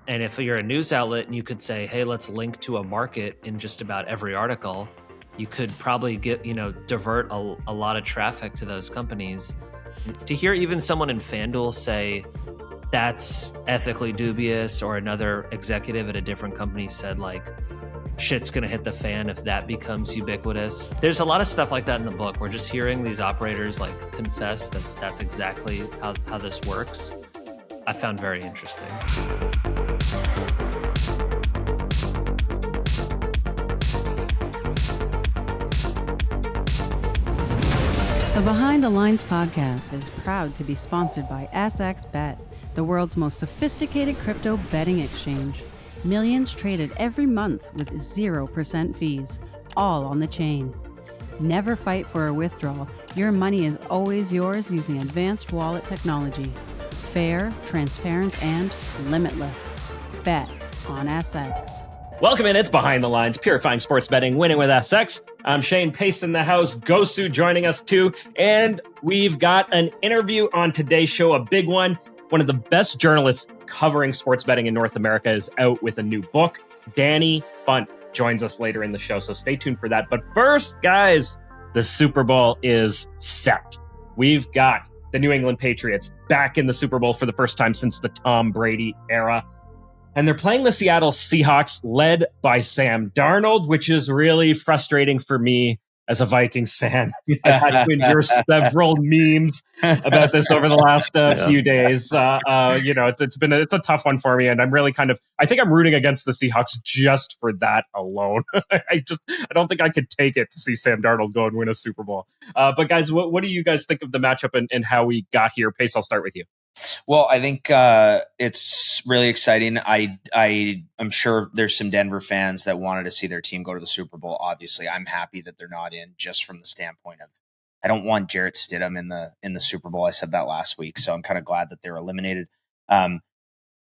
And if you're a news outlet and you could say, hey, let's link to a market in just about every article, you could probably divert a lot of traffic to those companies. To hear even someone in FanDuel say that's ethically dubious, or another executive at a different company said like shit's gonna hit the fan if that becomes ubiquitous. There's a lot of stuff like that in the book. We're just hearing these operators like confess that that's exactly how this works. I found very interesting. The Behind the Lines podcast is proud to be sponsored by SXBet, the world's most sophisticated crypto betting exchange. Millions traded every month with 0% fees, all on the chain. Never fight for a withdrawal. Your money is always yours using advanced wallet technology. Fair, transparent, and limitless. Bet on SX. Welcome in. It's Behind the Lines, purifying sports betting, winning with SX. I'm Shane Pace in the house. Gosu joining us too. And we've got an interview on today's show, a big one. One of the best journalists covering sports betting in North America is out with a new book. Danny Funt joins us later in the show, so stay tuned for that. But first, guys, the Super Bowl is set. We've got the New England Patriots back in the Super Bowl for the first time since the Tom Brady era. And they're playing the Seattle Seahawks, led by Sam Darnold, which is really frustrating for me as a Vikings fan. I've had to endure several memes about this over the last few days. It's a tough one for me, and I'm really I think I'm rooting against the Seahawks just for that alone. I don't think I could take it to see Sam Darnold go and win a Super Bowl. But guys, what do you guys think of the matchup and how we got here? Pace, I'll start with you. Well, I think it's really exciting. I'm sure there's some Denver fans that wanted to see their team go to the Super Bowl. Obviously, I'm happy that they're not in, just from the standpoint of I don't want Jarrett Stidham in the Super Bowl. I said that last week, so I'm kind of glad that they're eliminated.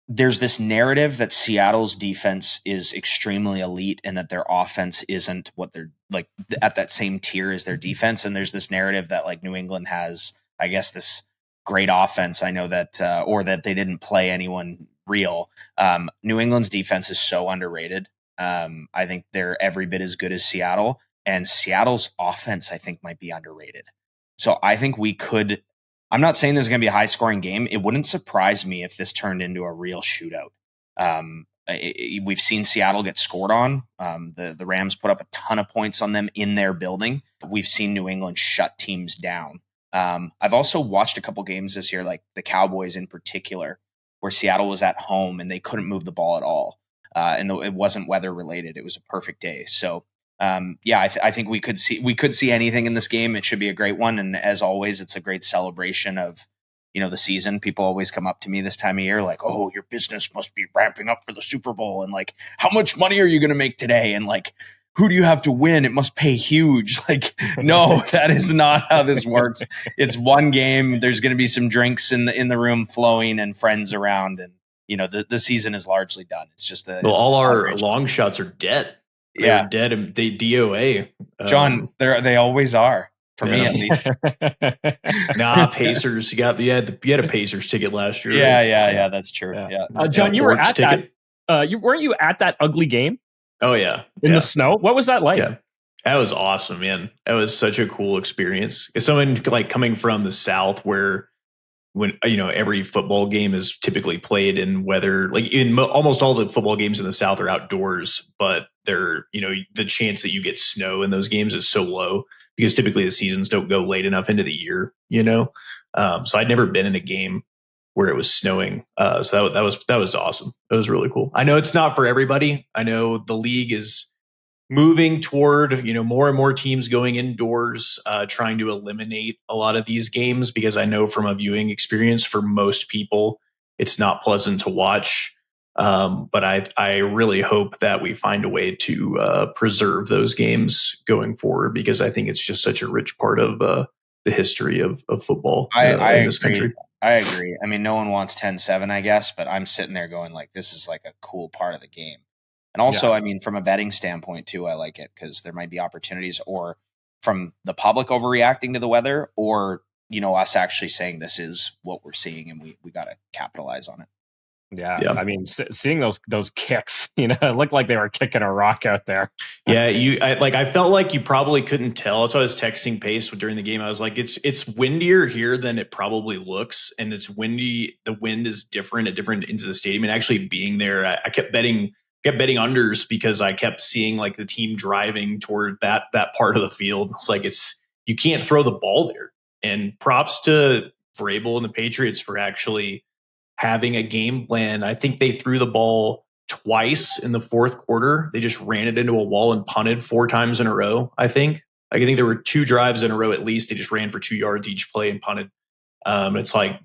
There's this narrative that Seattle's defense is extremely elite and that their offense isn't what they're like at that same tier as their defense. And there's this narrative that like New England has, I guess, this great offense. I know that, or that they didn't play anyone real. New England's defense is so underrated. I think they're every bit as good as Seattle, and Seattle's offense, I think, might be underrated. So I think I'm not saying this is going to be a high scoring game. It wouldn't surprise me if this turned into a real shootout. We've seen Seattle get scored on. The Rams put up a ton of points on them in their building. We've seen New England shut teams down. I've also watched a couple games this year, like the Cowboys in particular, where Seattle was at home and they couldn't move the ball at all. And it wasn't weather related. It was a perfect day. So, I think we could see anything in this game. It should be a great one. And as always, it's a great celebration of, the season. People always come up to me this time of year like, oh, your business must be ramping up for the Super Bowl. And like, how much money are you going to make today? And like, who do you have to win? It must pay huge. Like, no, that is not how this works. It's one game. There's going to be some drinks in the room flowing and friends around. And, the season is largely done. It's just all our long shots are dead. They're dead and they DOA. John, they always are. For me, at least. Nah, Pacers. You had a Pacers ticket last year. Yeah. That's true. Yeah. John, you were at ticket. Weren't you at that ugly game? Oh yeah, in the snow. What was that like? Yeah, that was awesome, man. That was such a cool experience. As someone like coming from the South, where when every football game is typically played in weather, like in almost all the football games in the South are outdoors, but they're the chance that you get snow in those games is so low because typically the seasons don't go late enough into the year. So I'd never been in a game where it was snowing. So that was awesome. That was really cool. I know it's not for everybody. I know the league is moving toward, more and more teams going indoors, trying to eliminate a lot of these games, because I know from a viewing experience for most people, it's not pleasant to watch. But I really hope that we find a way to preserve those games going forward, because I think it's just such a rich part of the history of football in this country. I agree. I mean, no one wants 10-7, I guess, but I'm sitting there going like, this is like a cool part of the game. And also, I mean, from a betting standpoint too, I like it because there might be opportunities, or from the public overreacting to the weather, or, us actually saying this is what we're seeing and we got to capitalize on it. Yeah. I mean, seeing those kicks, it looked like they were kicking a rock out there. Yeah, I felt like you probably couldn't tell. That's why I was texting Pace during the game. I was like, it's windier here than it probably looks, and it's windy. The wind is different at different ends of the stadium. And actually being there, I kept betting unders because I kept seeing like the team driving toward that part of the field. It's like you can't throw the ball there. And props to Vrabel and the Patriots for actually having a game plan. I think they threw the ball twice in the fourth quarter. They just ran it into a wall and punted 4 times in a row. I think there were 2 drives in a row at least. They just ran for 2 yards each play and punted. It's like,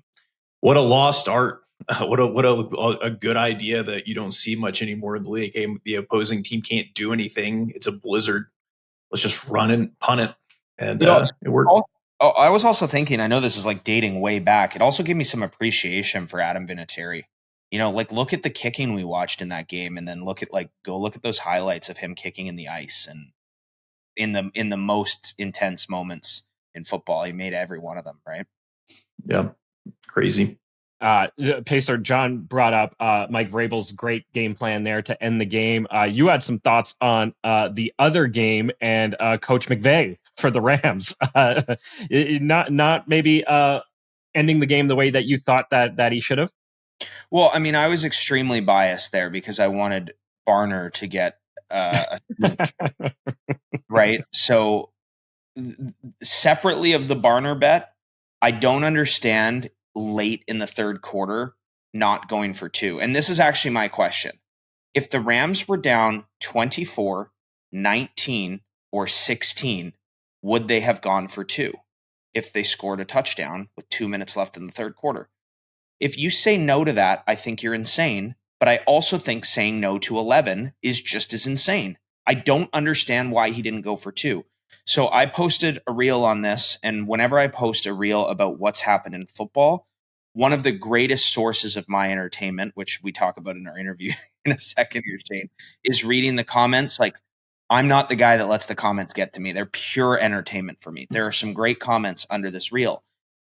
what a lost art. What a good idea that you don't see much anymore in the league. Hey, the opposing team can't do anything. It's a blizzard. Let's just run and punt it. And it worked. I was also thinking, I know this is like dating way back. It also gave me some appreciation for Adam Vinatieri. Like look at the kicking we watched in that game, and then go look at those highlights of him kicking in the ice and in the most intense moments in football. He made every one of them, right? Yeah, crazy. Pacer John brought up Mike Vrabel's great game plan there to end the game. You had some thoughts on the other game and Coach McVay for the Rams. Not maybe ending the game the way that you thought that he should have. Well, I mean, I was extremely biased there because I wanted Barner to get a right. So separately of the Barner bet, I don't understand late in the third quarter not going for 2. And this is actually my question. If the Rams were down 24, 19, or 16, would they have gone for 2 if they scored a touchdown with 2 minutes left in the third quarter? If you say no to that, I think you're insane. But I also think saying no to 11 is just as insane. I don't understand why he didn't go for 2. So I posted a reel on this, and whenever I post a reel about what's happened in football, one of the greatest sources of my entertainment, which we talk about in our interview in a second here, Shane, is reading the comments. Like, I'm not the guy that lets the comments get to me. They're pure entertainment for me. There are some great comments under this reel.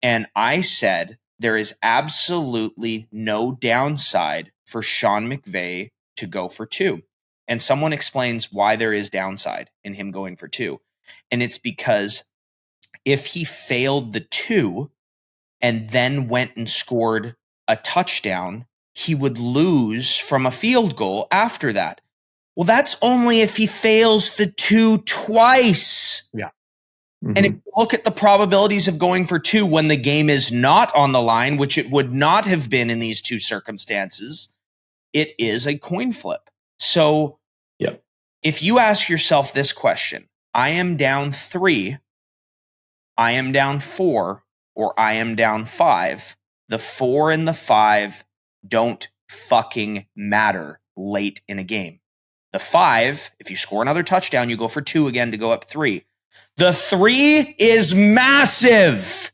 And I said, there is absolutely no downside for Sean McVay to go for 2. And someone explains why there is downside in him going for 2. And it's because if he failed the 2 and then went and scored a touchdown, he would lose from a field goal after that. Well, that's only if he fails the 2 twice. Yeah. Mm-hmm. And if you look at the probabilities of going for 2 when the game is not on the line, which it would not have been in these 2 circumstances, it is a coin flip. So if you ask yourself this question, I am down 3, I am down 4, or I am down 5, the 4 and the 5 don't fucking matter late in a game. The 5, if you score another touchdown, you go for 2 again to go up 3. The 3 is massive.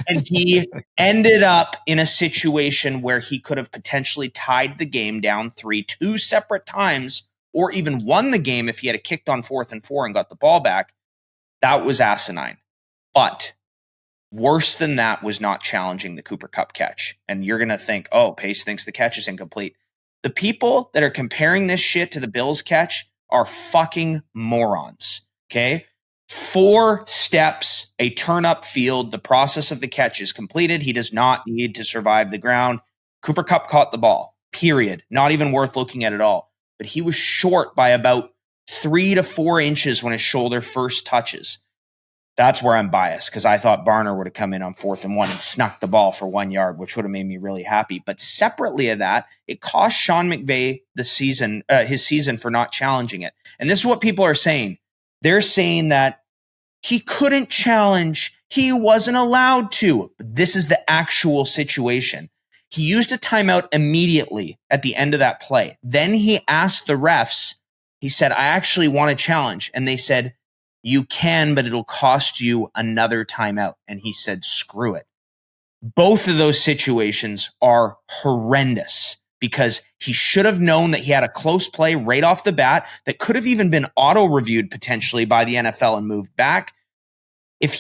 And he ended up in a situation where he could have potentially tied the game down 3 2 separate times, or even won the game if he had kicked on 4th and 4 and got the ball back. That was asinine. But worse than that was not challenging the Cooper Kupp catch. And you're going to think, oh, Pace thinks the catch is incomplete. The people that are comparing this shit to the Bills catch are fucking morons. Okay? 4 steps, a turn up field. The process of the catch is completed. He does not need to survive the ground. Cooper Kupp caught the ball, period. Not even worth looking at all. But he was short by about 3 to 4 inches when his shoulder first touches. That's where I'm biased, because I thought Barner would have come in on 4th and 1 and snuck the ball for 1 yard, which would have made me really happy. But separately of that, it cost Sean McVay his season for not challenging it. And this is what people are saying. They're saying that he couldn't challenge. He wasn't allowed to. But this is the actual situation. He used a timeout immediately at the end of that play. Then he asked the refs, he said, I actually want to challenge. And they said, you can, but it'll cost you another timeout. And he said, screw it. Both of those situations are horrendous because he should have known that he had a close play right off the bat that could have even been auto-reviewed potentially by the NFL and moved back. If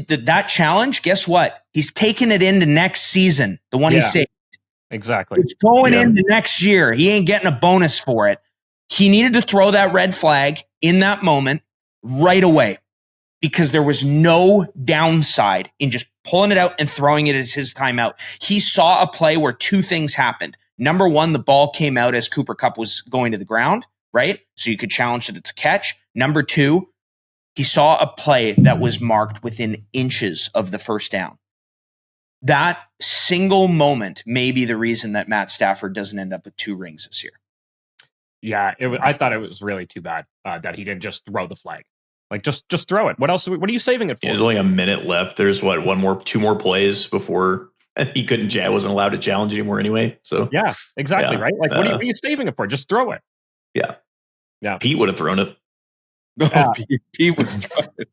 that challenge, guess what? He's taking it into next season, the one he saved. Exactly. It's going into next year. He ain't getting a bonus for it. He needed to throw that red flag in that moment right away because there was no downside in just pulling it out and throwing it as his timeout. He saw a play where two things happened. Number one, the ball came out as Cooper Kupp was going to the ground, right? So you could challenge that it's a catch. Number two, he saw a play that was marked within inches of the first down. That single moment may be the reason that Matt Stafford doesn't end up with 2 rings this year. Yeah, I thought it was really too bad that he didn't just throw the flag. Like, just throw it. What else? What are you saving it for? There's only a minute left. There's 2 more plays before he wasn't allowed to challenge anymore anyway. So yeah, exactly, right? Like, what are you saving it for? Just throw it. Yeah. Yeah. Pete would have thrown it. Pete was throwing it.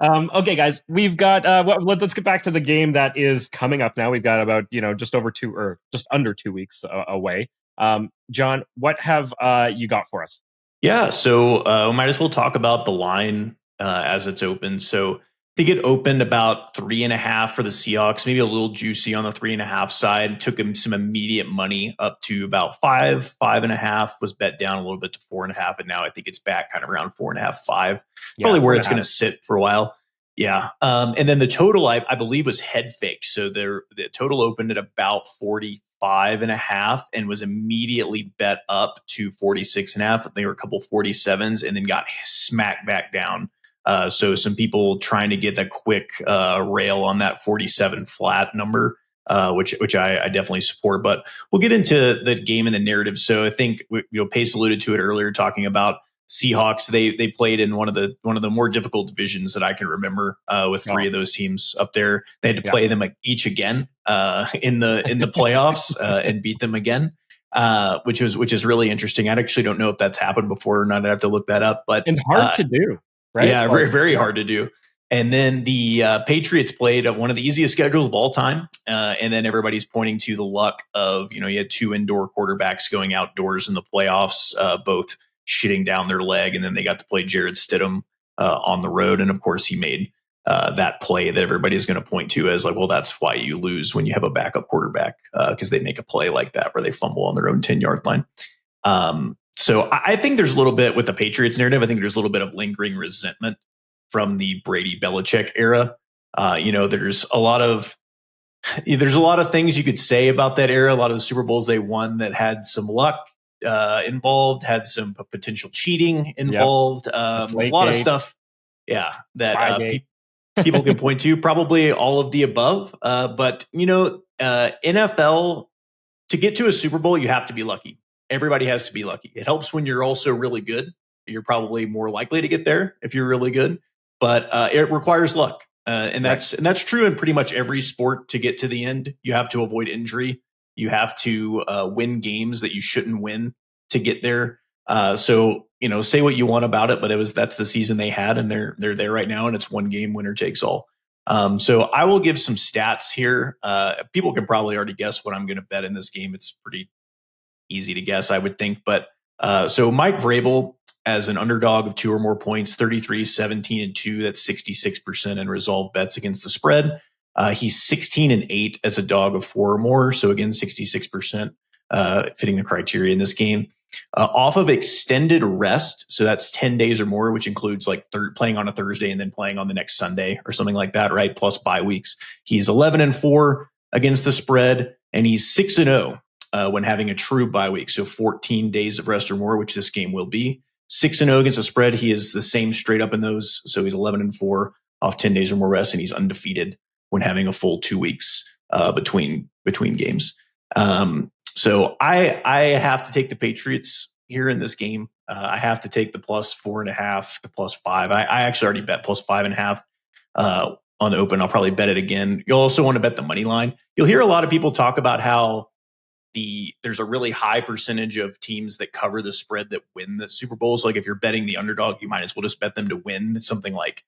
Okay, guys, we've got. Let's get back to the game that is coming up now. We've got about just under 2 weeks away. John, what have you got for us? Yeah, so we might as well talk about the line as it's open. So I think it opened about 3.5 for the Seahawks, maybe a little juicy on the 3.5 side. Took him some immediate money up to about 5.5, was bet down a little bit to 4.5, and now I think it's back kind of around 4.5, 5. Probably where it's going to sit for a while. Yeah, and then the total I believe was head faked, so the total opened at about 45.5 and was immediately bet up to 46.5. There were a couple 47s and then got smacked back down. So some people trying to get the quick rail on that 47 flat number, which I definitely support. But we'll get into the game and the narrative. So I think Pace alluded to it earlier, talking about Seahawks. They played in one of the more difficult divisions that I can remember, with 3 of those teams up there. They had to play them like each again in the playoffs and beat them again. Which is really interesting. I actually don't know if that's happened before or not. I have to look that up. But hard to do. Right? Yeah, very, very hard to do. And then the Patriots played one of the easiest schedules of all time. And then everybody's pointing to the luck of, you had 2 indoor quarterbacks going outdoors in the playoffs, both shitting down their leg. And then they got to play Jared Stidham on the road. And of course, he made that play that everybody's going to point to as like, well, that's why you lose when you have a backup quarterback, because they make a play like that where they fumble on their own 10-yard line. So I think there's a little bit with the Patriots narrative. I think there's a little bit of lingering resentment from the Brady Belichick era. There's a lot of things you could say about that era. A lot of the Super Bowls they won that had some luck involved, had some potential cheating involved. There's a lot of stuff, that people can point to. Probably all of the above. But NFL, to get to a Super Bowl, you have to be lucky. Everybody has to be lucky. It helps when you're also really good. You're probably more likely to get there if you're really good, but it requires luck. And that's true in pretty much every sport. To get to the end, you have to avoid injury. You have to win games that you shouldn't win to get there. So say what you want about it, but that's the season they had, and they're there right now, and it's one game, winner takes all. So I will give some stats here. People can probably already guess what I'm going to bet in this game. It's pretty easy to guess, I would think. But so Mike Vrabel as an underdog of 2 or more points, 33, 17, and 2. That's 66% in resolved bets against the spread. He's 16-8 as a dog of 4 or more. So again, 66% fitting the criteria in this game. Off of extended rest, so that's 10 days or more, which includes like playing on a Thursday and then playing on the next Sunday or something like that, right? Plus bye weeks. He's 11-4 against the spread, and he's 6-0 when having a true bye week. So 14 days of rest or more, which this game will be. 6-0 against the spread. He is the same straight up in those. So he's 11-4 off 10 days or more rest, and he's undefeated when having a full 2 weeks between games. So I have to take the Patriots here in this game. I have to take the plus 4.5, the plus 5. I actually already bet plus 5.5 on the open. I'll probably bet it again. You'll also want to bet the money line. You'll hear a lot of people talk about how there's a really high percentage of teams that cover the spread that win the Super Bowl. So like if you're betting the underdog, you might as well just bet them to win. It's something like,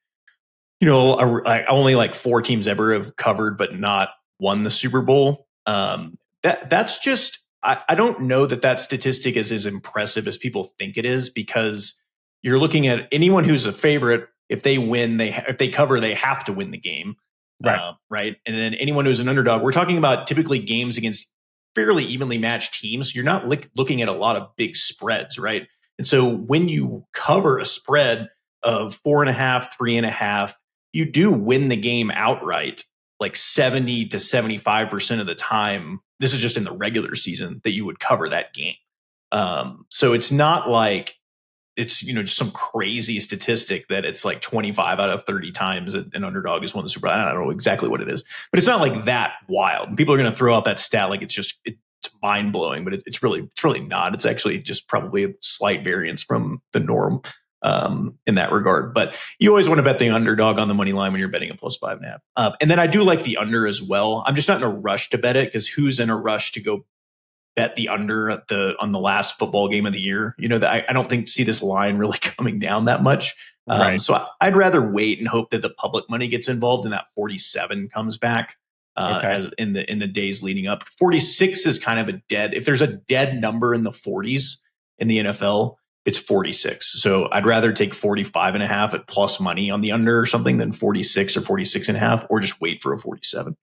only like 4 teams ever have covered but not won the Super Bowl. That's just, I don't know that statistic is as impressive as people think it is, because you're looking at anyone who's a favorite. If they win, if they cover, they have to win the game. Right. Right. And then anyone who's an underdog, we're talking about typically games against fairly evenly matched teams. So you're not looking at a lot of big spreads, right? And so when you cover a spread of 4.5, 3.5, you do win the game outright, like 70 to 75% of the time. This is just in the regular season that you would cover that game. So it's not like it's, just some crazy statistic that it's like 25 out of 30 times an underdog has won the Super Bowl. I don't know exactly what it is, but it's not like that wild. People are going to throw out that stat like it's mind blowing, but it's really not. It's actually just probably a slight variance from the norm in that regard. But you always want to bet the underdog on the money line when you're betting a plus 5.5. And then I do like the under as well. I'm just not in a rush to bet it, because who's in a rush to go bet the under on the last football game of the year? I don't see this line really coming down that much. Right. So I'd rather wait and hope that the public money gets involved and that 47 comes back as in the days leading up. 46 is kind of a dead. If there's a dead number in the 40s in the NFL, it's 46. So I'd rather take 45.5 at plus money on the under or something than 46 or 46.5, or just wait for a 47.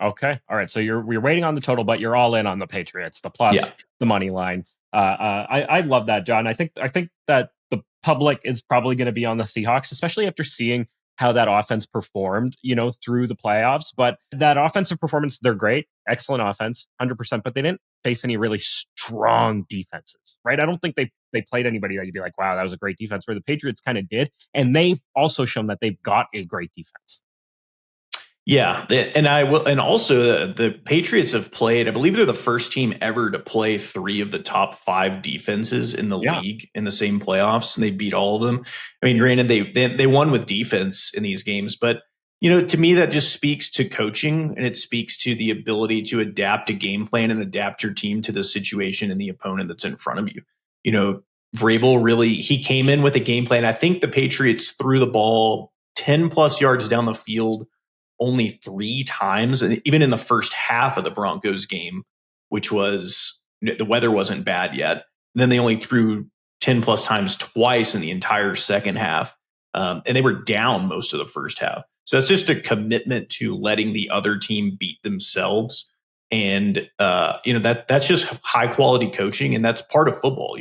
Okay. All right. So we're waiting on the total, but you're all in on the Patriots, the plus, the money line. I love that, John. I think that the public is probably going to be on the Seahawks, especially after seeing how that offense performed, through the playoffs. But that offensive performance, they're great, excellent offense, 100%. But they didn't face any really strong defenses, right? I don't think they played anybody that you'd be like, wow, that was a great defense. Where the Patriots kind of did, and they've also shown that they've got a great defense. Yeah, and also the Patriots have played, I believe they're the first team ever to play 3 of the top 5 defenses in the league in the same playoffs, and they beat all of them. I mean, granted, they won with defense in these games, but to me that just speaks to coaching, and it speaks to the ability to adapt a game plan and adapt your team to the situation and the opponent that's in front of you. Vrabel he came in with a game plan. I think the Patriots threw the ball 10 plus yards down the field only 3 times, and even in the first half of the Broncos game, which was, the weather wasn't bad yet. And then they only threw 10 plus times twice in the entire second half. And they were down most of the first half. So that's just a commitment to letting the other team beat themselves. And, that's just high quality coaching. And that's part of football.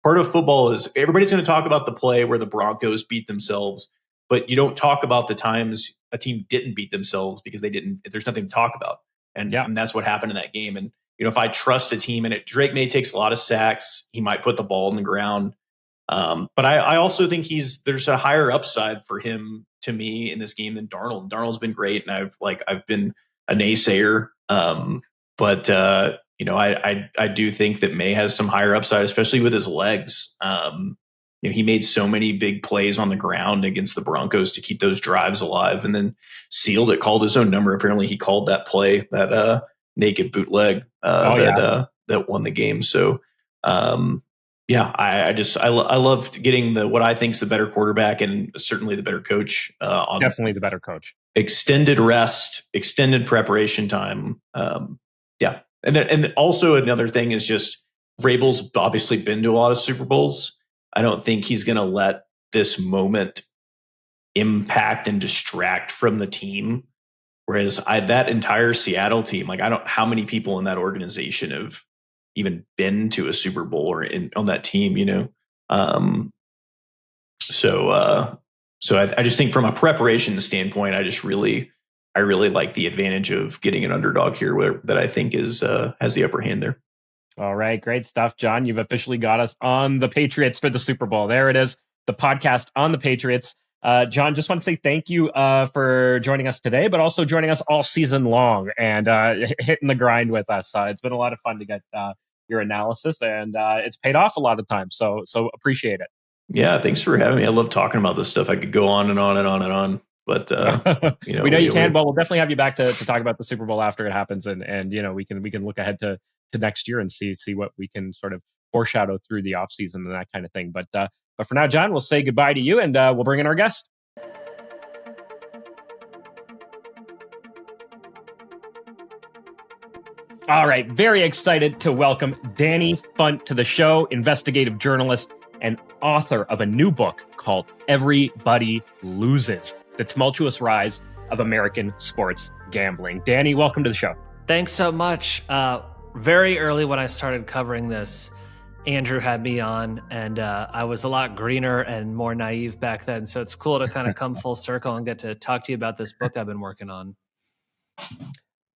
Part of football is everybody's going to talk about the play where the Broncos beat themselves, but you don't talk about the times a team didn't beat themselves because they didn't. There's nothing to talk about, and that's what happened in that game. And if I trust a team, and Drake May takes a lot of sacks, he might put the ball in the ground. But I also think there's a higher upside for him to me in this game than Darnold. Darnold's been great, and I've been a naysayer. But I do think that May has some higher upside, especially with his legs. He made so many big plays on the ground against the Broncos to keep those drives alive, and then sealed it, called his own number. Apparently he called that play, that naked bootleg that won the game. So I loved getting what I think is the better quarterback, and certainly the better coach. Definitely the better coach. Extended rest, extended preparation time. And also another thing is just Vrabel's obviously been to a lot of Super Bowls. I don't think he's going to let this moment impact and distract from the team. Whereas that entire Seattle team, how many people in that organization have even been to a Super Bowl or on that team, So I just think from a preparation standpoint, I really like the advantage of getting an underdog here that I think has the upper hand there. All right. Great stuff, John. You've officially got us on the Patriots for the Super Bowl. There it is. The podcast on the Patriots. John, just want to say thank you for joining us today, but also joining us all season long and hitting the grind with us. It's been a lot of fun to get your analysis, and it's paid off a lot of times. So appreciate it. Yeah. Thanks for having me. I love talking about this stuff. I could go on and on and on and on. But we know you can. Well, we'll definitely have you back to talk about the Super Bowl after it happens, and we can look ahead to next year and see what we can sort of foreshadow through the offseason and that kind of thing. But for now, John, we'll say goodbye to you, and we'll bring in our guest. All right, very excited to welcome Danny Funt to the show, investigative journalist and author of a new book called Everybody Loses: The Tumultuous Rise of American sports gambling. Danny, welcome to the show. Thanks so much. Very early when I started covering this, Andrew had me on, and I was a lot greener and more naive back then. So it's cool to kind of come full circle and get to talk to you about this book I've been working on.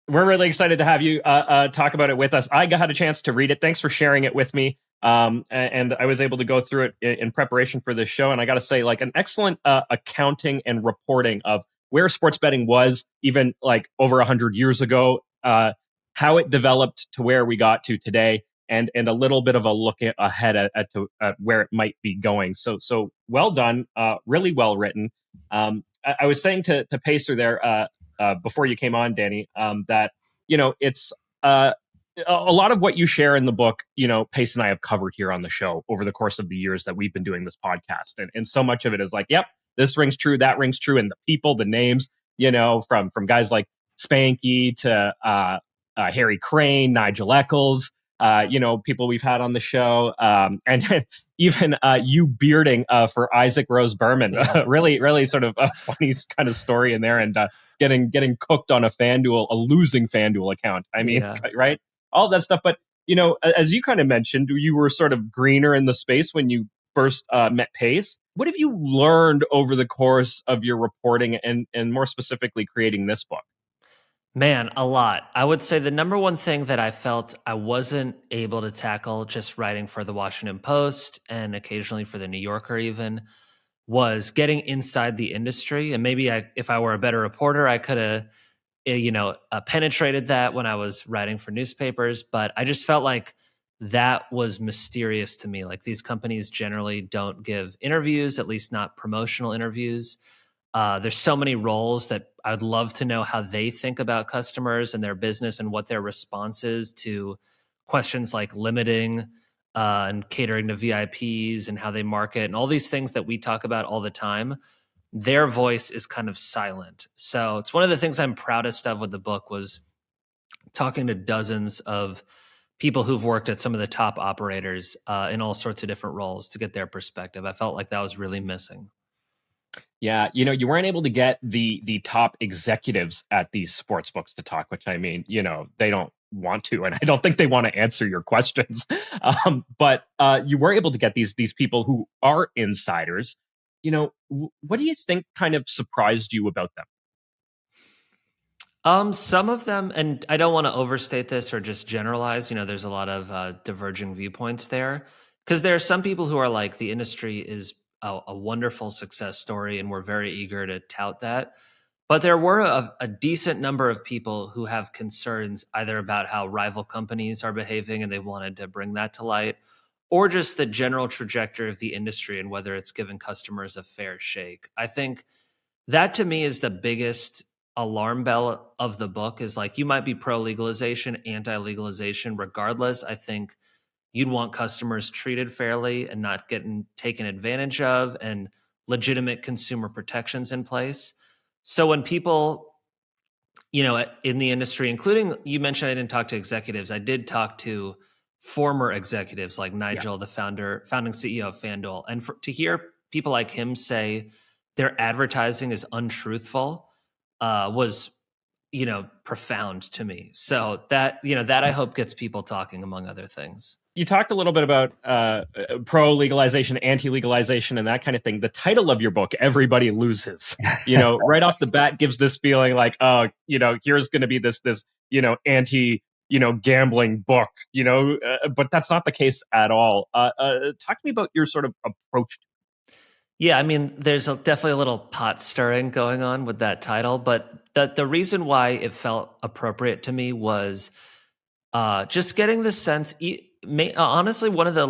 We're really excited to have you talk about it with us. I had a chance to read it. Thanks for sharing it with me. And I was able to go through it in preparation for this show. And I got to say, like, an excellent accounting and reporting of where sports betting was even like over 100 years ago, how it developed to where we got to today, and a little bit of a look ahead at where it might be going. So well done, really well written. I was saying to Pacer there before you came on, Danny, that it's a lot of what you share in the book. Pace and I have covered here on the show over the course of the years that we've been doing this podcast, and so much of it is like, yep, this rings true, that rings true, and the people, the names, from guys like Spanky to Harry Crane, Nigel Eccles, people we've had on the show, and even you bearding for Isaac Rose Berman. Really sort of a funny kind of story in there, and getting cooked on a losing FanDuel account. I mean, right? All that stuff. But, as you kind of mentioned, you were sort of greener in the space when you first met Pace. What have you learned over the course of your reporting and more specifically creating this book? Man, a lot. I would say the number one thing that I felt I wasn't able to tackle just writing for the Washington Post and occasionally for the New Yorker even was getting inside the industry. And maybe if I were a better reporter, I could have, penetrated that when I was writing for newspapers. But I just felt like that was mysterious to me. Like, these companies generally don't give interviews, at least not promotional interviews. There's so many roles that I would love to know how they think about customers and their business and what their response is to questions like limiting and catering to VIPs and how they market and all these things that we talk about all the time. Their voice is kind of silent. So it's one of the things I'm proudest of with the book was talking to dozens of people who've worked at some of the top operators in all sorts of different roles to get their perspective. I felt like that was really missing. Yeah, you weren't able to get the top executives at these sports books to talk, which, I mean, they don't want to, and I don't think they want to answer your questions. But you were able to get these people who are insiders. What do you think kind of surprised you about them? Some of them, and I don't want to overstate this or just generalize, there's a lot of diverging viewpoints there, because there are some people who are like, the industry is a wonderful success story and we're very eager to tout that. But there were a decent number of people who have concerns either about how rival companies are behaving and they wanted to bring that to light, or just the general trajectory of the industry and whether it's given customers a fair shake. I think that, to me, is the biggest alarm bell of the book. Is like, you might be pro legalization, anti legalization, regardless. I think you'd want customers treated fairly and not getting taken advantage of, and legitimate consumer protections in place. So when people, in the industry, including, you mentioned I didn't talk to executives. I did talk to former executives like Nigel, the founding CEO of FanDuel. And to hear people like him say their advertising is untruthful was, profound to me. So that I hope gets people talking, among other things. You talked a little bit about pro legalization, anti legalization, and that kind of thing. The title of your book, Everybody Loses, right off the bat gives this feeling like, here's going to be this anti gambling book, but that's not the case at all. Talk to me about your sort of approach. Yeah, I mean, there's definitely a little pot stirring going on with that title, but the reason why it felt appropriate to me was just getting the sense. Honestly, one of the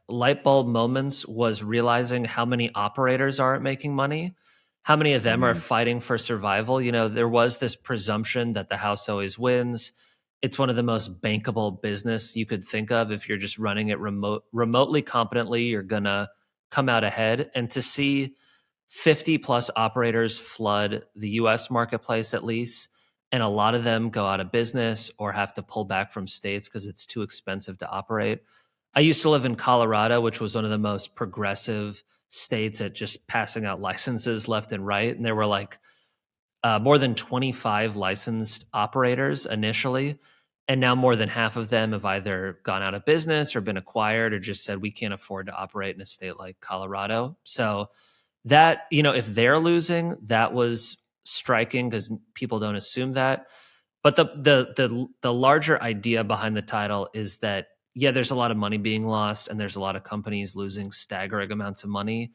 light bulb moments was realizing how many operators aren't making money, how many of them are fighting for survival. There was this presumption that the house always wins. It's one of the most bankable business you could think of. If you're just running it remotely competently, you're gonna come out ahead. And to see 50 plus operators flood the US marketplace, at least, and a lot of them go out of business or have to pull back from states because it's too expensive to operate. I used to live in Colorado, which was one of the most progressive states at just passing out licenses left and right. And there were more than 25 licensed operators initially. And now more than half of them have either gone out of business or been acquired or just said, we can't afford to operate in a state like Colorado. So that, if they're losing, that was striking because people don't assume that. But the larger idea behind the title is that, yeah, there's a lot of money being lost and there's a lot of companies losing staggering amounts of money.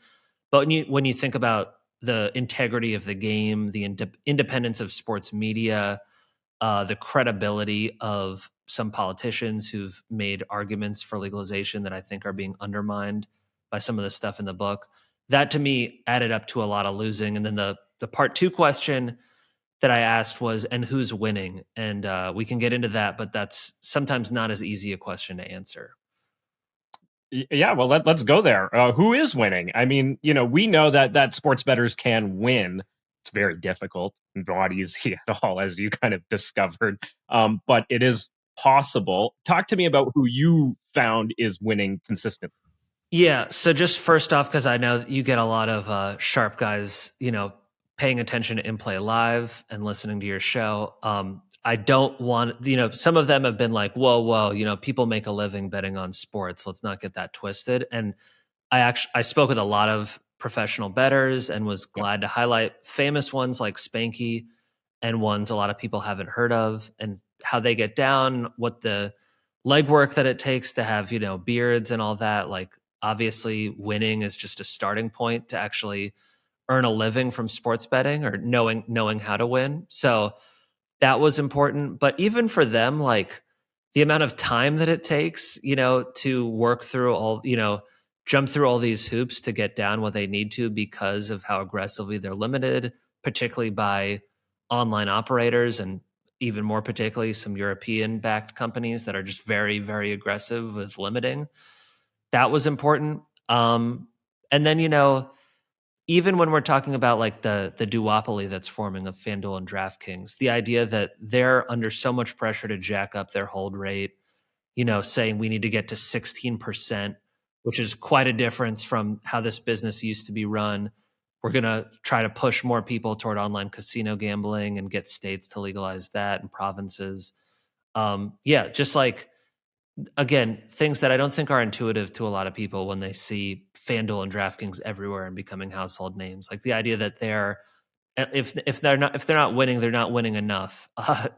But when you think about the integrity of the game, the independence of sports media, the credibility of some politicians who've made arguments for legalization that I think are being undermined by some of the stuff in the book, that to me added up to a lot of losing. And then the part 2 question that I asked was, and who's winning? And we can get into that, but that's sometimes not as easy a question to answer. Yeah, well, let's go there. Who is winning? I mean, we know that sports bettors can win. It's very difficult, not easy at all, as you kind of discovered. But it is possible. Talk to me about who you found is winning consistently. Yeah, so just first off, because I know you get a lot of sharp guys, paying attention to In Play Live and listening to your show. I don't want, some of them have been like, whoa, people make a living betting on sports. Let's not get that twisted. And I spoke with a lot of professional bettors and was glad to highlight famous ones like Spanky and ones a lot of people haven't heard of and how they get down, what the legwork that it takes to have, beards and all that. Like, obviously winning is just a starting point to actually earn a living from sports betting or knowing how to win. So that was important. But even for them, like the amount of time that it takes, to work through all, jump through all these hoops to get down what they need to because of how aggressively they're limited, particularly by online operators and even more particularly some European backed companies that are just very, very aggressive with limiting. That was important. And then, even when we're talking about like the duopoly that's forming of FanDuel and DraftKings, the idea that they're under so much pressure to jack up their hold rate, saying we need to get to 16%, which is quite a difference from how this business used to be run. We're going to try to push more people toward online casino gambling and get states to legalize that and provinces. Just like, again, things that I don't think are intuitive to a lot of people when they see FanDuel and DraftKings everywhere and becoming household names. Like the idea that if they're not winning, they're not winning enough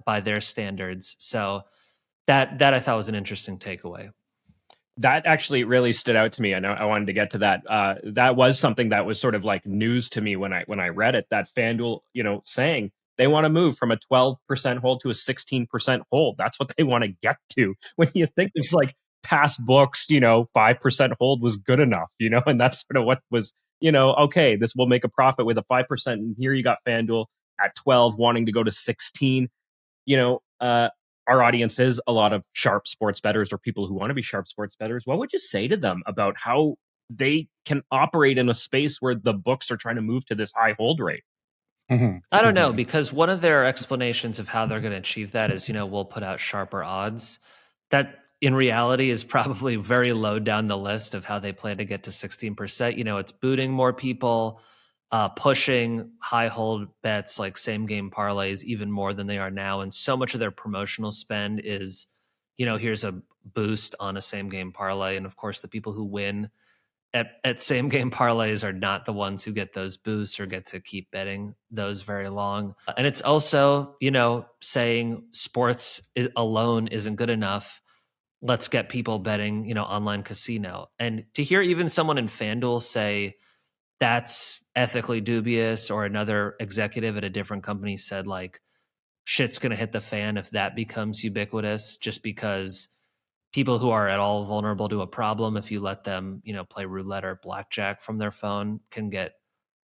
by their standards. So that I thought was an interesting takeaway. That actually really stood out to me. I know I wanted to get to that. That was something that was sort of like news to me when I read it. That FanDuel, saying they want to move from a 12% hold to a 16% hold. That's what they want to get to. When you think it's like past books, 5% hold was good enough, and that's sort of what was, okay, this will make a profit with a 5%. And here you got FanDuel at 12 wanting to go to 16. Our audience is a lot of sharp sports bettors or people who want to be sharp sports bettors. What would you say to them about how they can operate in a space where the books are trying to move to this high hold rate? I don't know, because one of their explanations of how they're going to achieve that is, we'll put out sharper odds. That in reality is probably very low down the list of how they plan to get to 16%. It's booting more people, pushing high hold bets like same game parlays even more than they are now. And so much of their promotional spend is, here's a boost on a same game parlay. And of course, the people who win at same game parlays are not the ones who get those boosts or get to keep betting those very long. And it's also, saying sports alone isn't good enough. Let's get people betting, online casino. And to hear even someone in FanDuel say that's ethically dubious, or another executive at a different company said like shit's going to hit the fan if that becomes ubiquitous, just because people who are at all vulnerable to a problem, if you let them, play roulette or blackjack from their phone, can get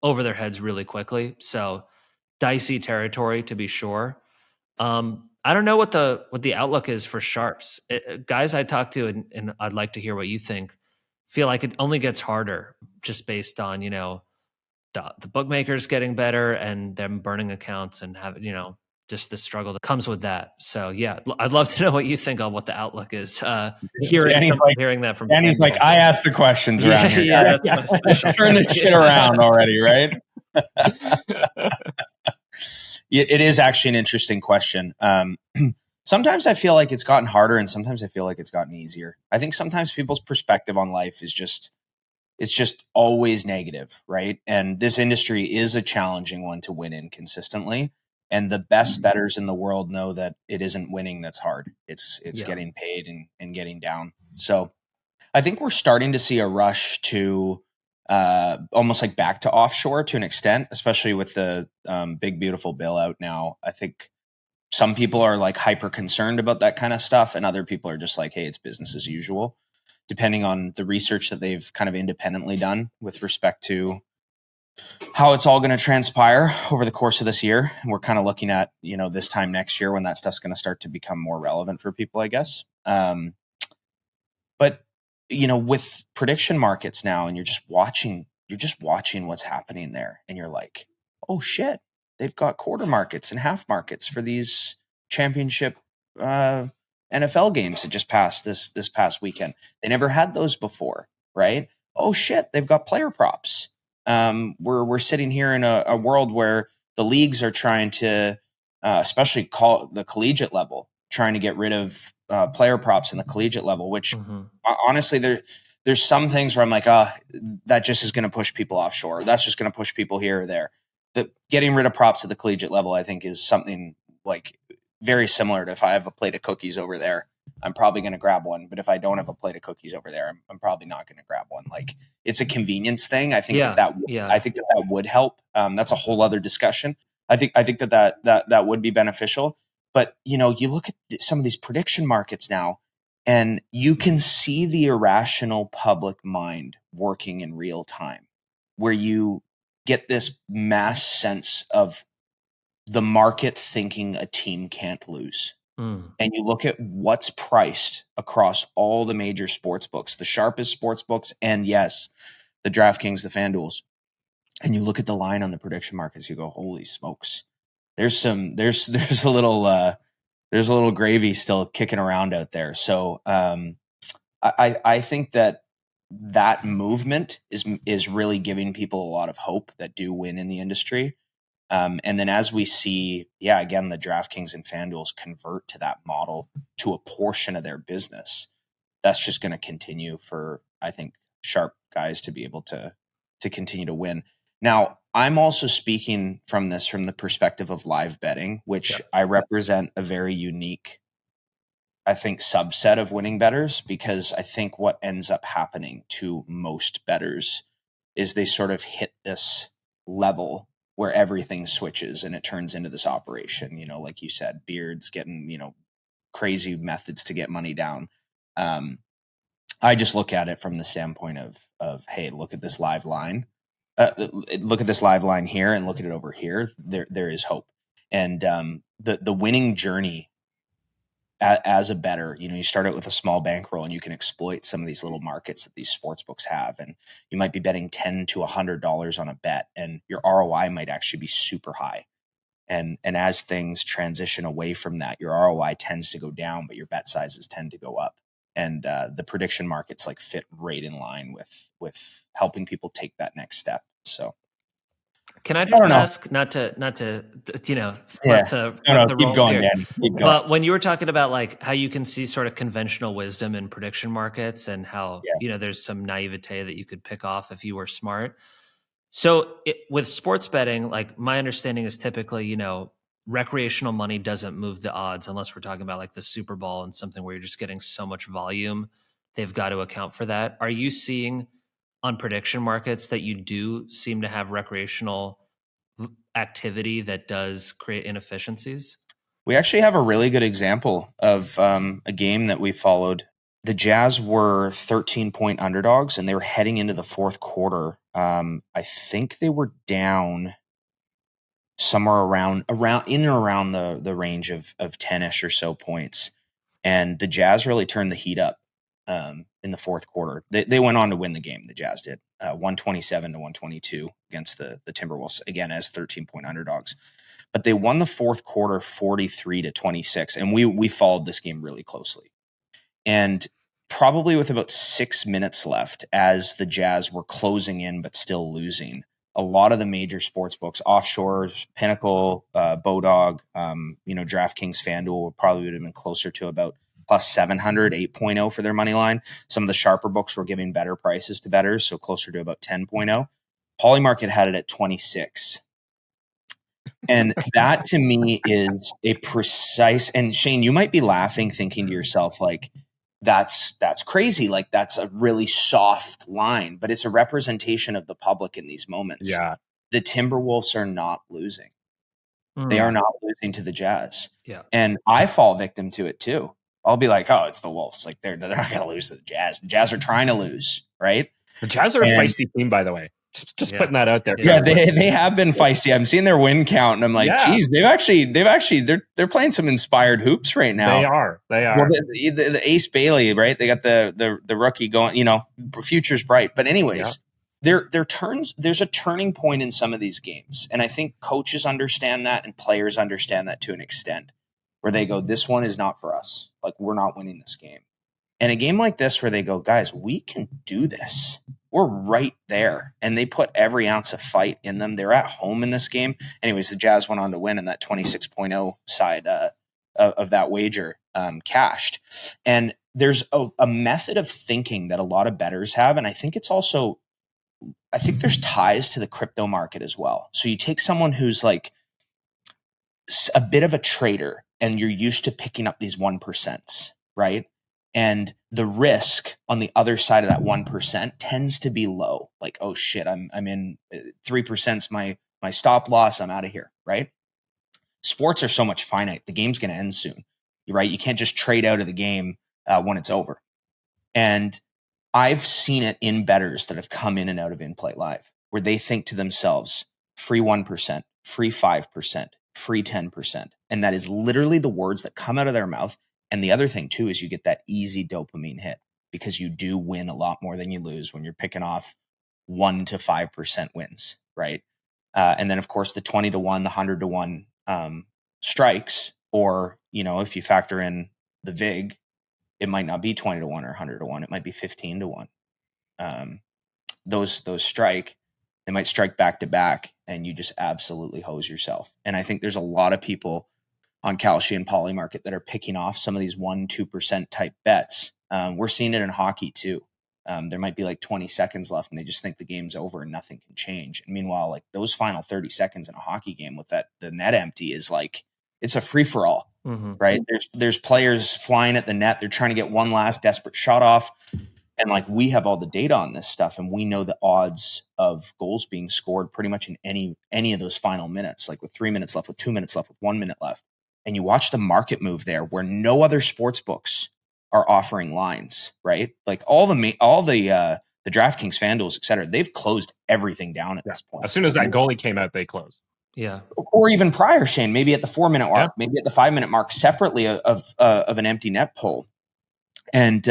over their heads really quickly. So dicey territory, to be sure. I don't know what the outlook is for sharps. Guys I talk to, and I'd like to hear what you think, feel like it only gets harder just based on, the bookmakers getting better and them burning accounts and having, just the struggle that comes with that. So yeah, I'd love to know what you think on what the outlook is. Hearing that from Danny's like, I asked the questions around here. Yeah, that's Let's turn this shit around already, right? It is actually an interesting question. Sometimes I feel like it's gotten harder, and sometimes I feel like it's gotten easier. I think sometimes people's perspective on life is just it's just always negative, right? And this industry is a challenging one to win in consistently. And the best bettors in the world know that it isn't winning that's hard. It's getting paid and getting down. So I think we're starting to see a rush to almost like back to offshore to an extent, especially with the big beautiful bill out now. I think some people are like hyper concerned about that kind of stuff, and other people are just like, hey, it's business as usual, depending on the research that they've kind of independently done with respect to how it's all going to transpire over the course of this year. And we're kind of looking at, this time next year when that stuff's going to start to become more relevant for people, I guess. But, with prediction markets now, and you're just watching what's happening there, and you're like, oh shit, they've got quarter markets and half markets for these championship NFL games that just passed this past weekend. They never had those before, right? Oh shit, they've got player props. We're sitting here in a world where the leagues are trying to, especially call the collegiate level, trying to get rid of player props in the collegiate level. Which honestly, there's some things where I'm like, that just is going to push people offshore. That's just going to push people here or there. The getting rid of props at the collegiate level, I think, is something like very similar to if I have a plate of cookies over there, I'm probably going to grab one. But if I don't have a plate of cookies over there, I'm probably not going to grab one. Like, it's a convenience thing. I think I think that would help. That's a whole other discussion. I think that would be beneficial. But, you look at some of these prediction markets now, and you can see the irrational public mind working in real time, where you get this mass sense of the market thinking a team can't lose. And you look at what's priced across all the major sports books, the sharpest sports books, and yes, the DraftKings, the FanDuels. And you look at the line on the prediction markets, you go, holy smokes. There's a little gravy still kicking around out there. So I think that movement is really giving people a lot of hope that do win in the industry. And then as we see, again, the DraftKings and FanDuels convert to that model to a portion of their business, that's just going to continue for, I think, sharp guys to be able to continue to win. Now, I'm also speaking from the perspective of live betting, which I represent a very unique, I think, subset of winning bettors, because I think what ends up happening to most bettors is they sort of hit this level where everything switches and it turns into this operation, like you said, beards getting, crazy methods to get money down. I just look at it from the standpoint of, hey, look at this live line. Look at this live line here and look at it over here. There is hope. And the winning journey as a bettor, you start out with a small bankroll and you can exploit some of these little markets that these sports books have. And you might be betting $10 to $100 on a bet, and your ROI might actually be super high. And as things transition away from that, your ROI tends to go down, but your bet sizes tend to go up. And the prediction markets fit right in line with helping people take that next step. So. Can I just ask, not to keep going, Danny. Keep going. But when you were talking about how you can see sort of conventional wisdom in prediction markets and how there's some naivete that you could pick off if you were smart. So with sports betting, my understanding is typically recreational money doesn't move the odds unless we're talking about the Superbowl and something where you're just getting so much volume, they've got to account for that. Are you seeing on prediction markets that you do seem to have recreational activity that does create inefficiencies? We actually have a really good example of a game that we followed. The Jazz were 13-point underdogs, and they were heading into the fourth quarter. I think they were down somewhere around the range of 10-ish or so points. And the Jazz really turned the heat up in the fourth quarter. They went on to win the game. The Jazz did 127 to 122 against the Timberwolves, again, as 13-point underdogs. But they won the fourth quarter 43 to 26. And we followed this game really closely. And probably with about 6 minutes left, as the Jazz were closing in but still losing, a lot of the major sports books, offshores, Pinnacle, Bodog, DraftKings, FanDuel probably would have been closer to about plus 700, 8.0 for their money line. Some of the sharper books were giving better prices to bettors, so closer to about 10.0. Polymarket had it at 26. And that to me is a precise, and Shane, you might be laughing thinking to yourself, like, that's crazy. Like, that's a really soft line, but it's a representation of the public in these moments. Yeah. The Timberwolves are not losing. They are not losing to the Jazz. Yeah. And I fall victim to it too. I'll be like, oh, it's the Wolves. Like, they're not going to lose to the Jazz. The Jazz are trying to lose, right? The Jazz are a feisty team, by the way. Just putting that out there. Yeah, they have been feisty. I'm seeing their win count, and I'm like, geez, they're playing some inspired hoops right now. They are. Well, the Ace Bailey, right? They got the rookie going. Future's bright. But anyways, there's a turning point in some of these games, and I think coaches understand that, and players understand that to an extent, where they go, this one is not for us. Like, we're not winning this game. And a game like this where they go, guys, we can do this. We're right there. And they put every ounce of fight in them. They're at home in this game. Anyways, the Jazz went on to win, and that 26.0 side of that wager cashed. And there's a method of thinking that a lot of bettors have. And I think there's ties to the crypto market as well. So you take someone who's like a bit of a trader, and you're used to picking up these 1%, right? And the risk on the other side of that 1% tends to be low. Like, oh shit, I'm in 3%'s my stop loss. I'm out of here, right? Sports are so much finite. The game's going to end soon, right? You can't just trade out of the game when it's over. And I've seen it in bettors that have come in and out of In Play Live, where they think to themselves, free 1%, free 5%, free 10%. And that is literally the words that come out of their mouth. And the other thing too is you get that easy dopamine hit, because you do win a lot more than you lose when you're picking off 1 to 5% wins, right? And then of course the 20 to 1, the 100 to 1 strikes, or if you factor in the VIG, it might not be 20 to 1 or 100 to 1. It might be 15 to 1. Those strike, they might strike back to back, and you just absolutely hose yourself. And I think there's a lot of people on Kalshi and Polymarket that are picking off some of these 1-2% type bets. We're seeing it in hockey too. There might be like 20 seconds left, and they just think the game's over and nothing can change. And meanwhile, like those final 30 seconds in a hockey game with the net empty is like, it's a free for all, right? There's players flying at the net. They're trying to get one last desperate shot off. And like, we have all the data on this stuff, and we know the odds of goals being scored pretty much in any of those final minutes, like with 3 minutes left, with 2 minutes left, with 1 minute left. And you watch the market move there, where no other sports books are offering lines, right? Like all the DraftKings, FanDuels, et cetera, they've closed everything down at this point. As soon as that goalie came out, they closed. Yeah. Or even prior, Shane, maybe at the 4 minute mark, maybe at the 5 minute mark, separately of an empty net pull. And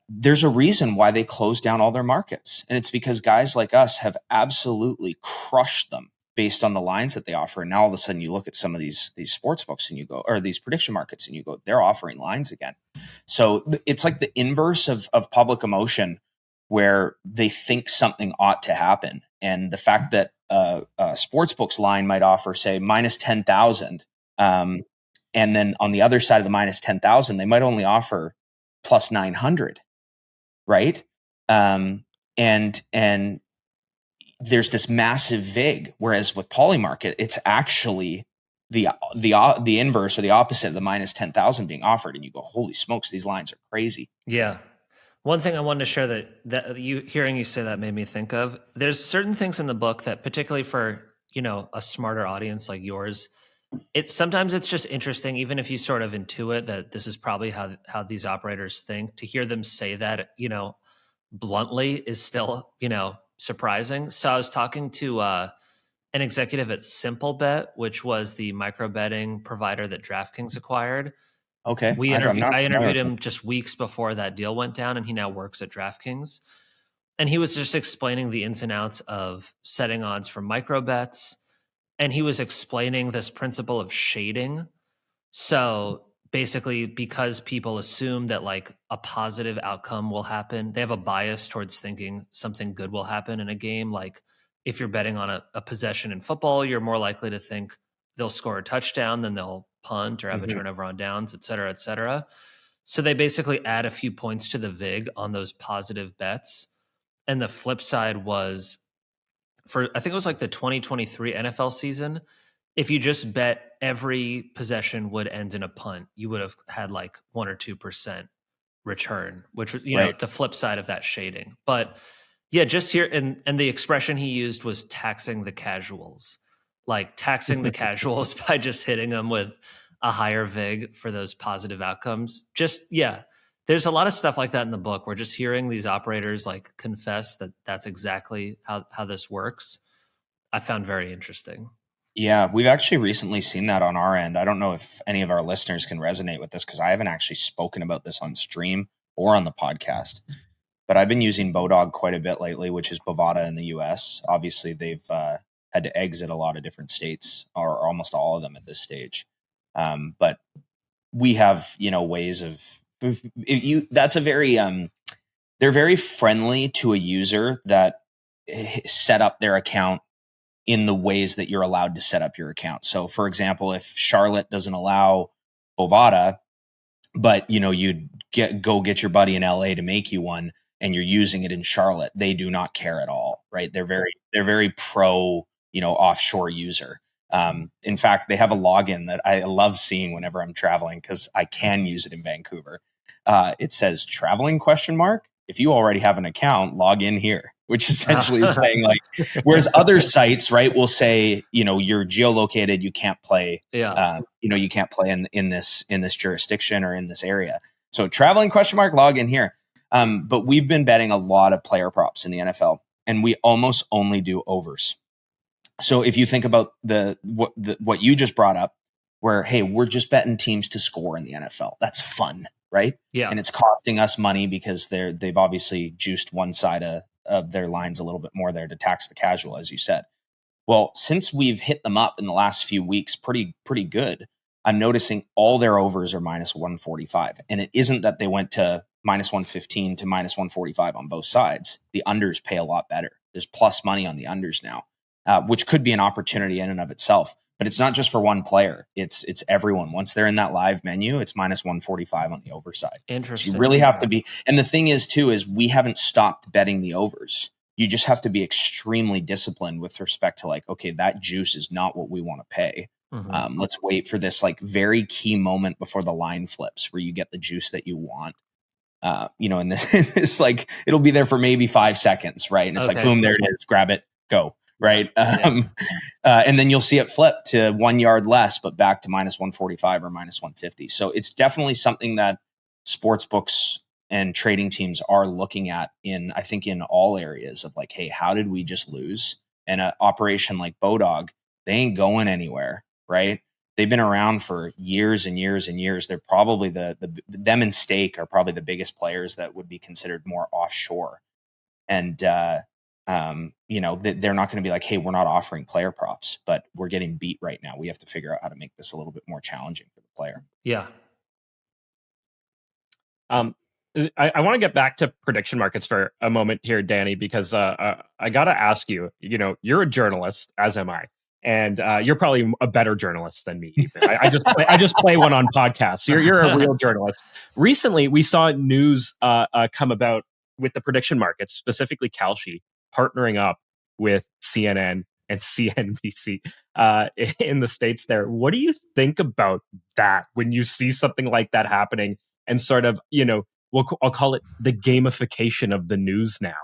there's a reason why they closed down all their markets. And it's because guys like us have absolutely crushed them based on the lines that they offer. And now all of a sudden you look at some of these sports books and you go, or these prediction markets, and you go, they're offering lines again. So it's like the inverse of public emotion, where they think something ought to happen. And the fact that a sports book's line might offer, say, minus 10,000. And then on the other side of the minus 10,000, they might only offer plus 900. Right. And there's this massive VIG, whereas with Polymarket, it's actually the inverse, or the opposite of the minus 10,000 being offered. And you go, holy smokes, these lines are crazy. Yeah. One thing I wanted to share that hearing you say that made me think of, there's certain things in the book that, particularly for, a smarter audience like yours, sometimes it's just interesting, even if you sort of intuit that this is probably how these operators think, to hear them say that, bluntly is still, surprising. So I was talking to an executive at Simplebet, which was the micro betting provider that DraftKings acquired. Okay. I interviewed him just weeks before that deal went down, and he now works at DraftKings. And he was just explaining the ins and outs of setting odds for micro bets. And he was explaining this principle of shading. So basically, because people assume that like a positive outcome will happen, they have a bias towards thinking something good will happen in a game. Like if you're betting on a possession in football, you're more likely to think they'll score a touchdown than they'll punt or have a turnover on downs, et cetera, et cetera. So they basically add a few points to the VIG on those positive bets. And the flip side was for, I think it was like the 2023 NFL season, if you just bet every possession would end in a punt, you would have had like 1 or 2% return, which was, you know, Right. the flip side of that shading. But yeah, just here, and the expression he used was taxing the casuals, like taxing the casuals by just hitting them with a higher VIG for those positive outcomes. Just, yeah, there's a lot of stuff like that in the book. We're just hearing these operators like confess that that's exactly how this works. I found very interesting. Yeah, we've actually recently seen that on our end. I don't know if any of our listeners can resonate with this because I haven't actually spoken about this on stream or on the podcast. But I've been using Bodog quite a bit lately, which is Bovada in the US. Obviously, they've had to exit a lot of different states, or almost all of them at this stage. But we have, ways of that's a very they're very friendly to a user that set up their account in the ways that you're allowed to set up your account. So for example, if Charlotte doesn't allow Bovada, but you'd go get your buddy in LA to make you one and you're using it in Charlotte, they do not care at all, right? They're very pro, offshore user. In fact, they have a login that I love seeing whenever I'm traveling because I can use it in Vancouver. It says traveling ? If you already have an account, log in here, which essentially is saying like, whereas other sites, right, will say, you're geolocated, you can't play, you can't play in this jurisdiction or in this area. So traveling ? Log in here. But we've been betting a lot of player props in the NFL, and we almost only do overs. So if you think about what you just brought up, where, hey, we're just betting teams to score in the NFL. That's fun, right? Yeah. And it's costing us money because they've obviously juiced one side of their lines a little bit more there to tax the casual, as you said. Well, since we've hit them up in the last few weeks pretty good, I'm noticing all their overs are minus 145. And it isn't that they went to minus 115 to minus 145 on both sides. The unders pay a lot better. There's plus money on the unders now, which could be an opportunity in and of itself. But it's not just for one player. It's everyone. Once they're in that live menu, it's minus 145 on the over side. Interesting. So you really have to be. And the thing is, too, is we haven't stopped betting the overs. You just have to be extremely disciplined with respect to like, okay, that juice is not what we want to pay. Mm-hmm. Let's wait for this like very key moment before the line flips where you get the juice that you want. In this like, it'll be there for maybe 5 seconds, right? And it's like, boom, there it is. Grab it, go. Right. And then you'll see it flip to 1 yard less, but back to minus 145 or minus 150. So it's definitely something that sports books and trading teams are looking at I think in all areas of like, hey, how did we just lose? And an operation like Bodog, they ain't going anywhere. Right. They've been around for years and years and years. They're probably them and Stake are probably the biggest players that would be considered more offshore. And, they're not going to be like, hey, we're not offering player props, but we're getting beat right now. We have to figure out how to make this a little bit more challenging for the player. Yeah. I want to get back to prediction markets for a moment here, Danny, because I got to ask you, you're a journalist, as am I. And you're probably a better journalist than me. Even. I just play one on podcasts. You're a real journalist. Recently, we saw news come about with the prediction markets, specifically Kalshi, partnering up with CNN and CNBC in the States there. What do you think about that when you see something like that happening and sort of, I'll call it the gamification of the news now,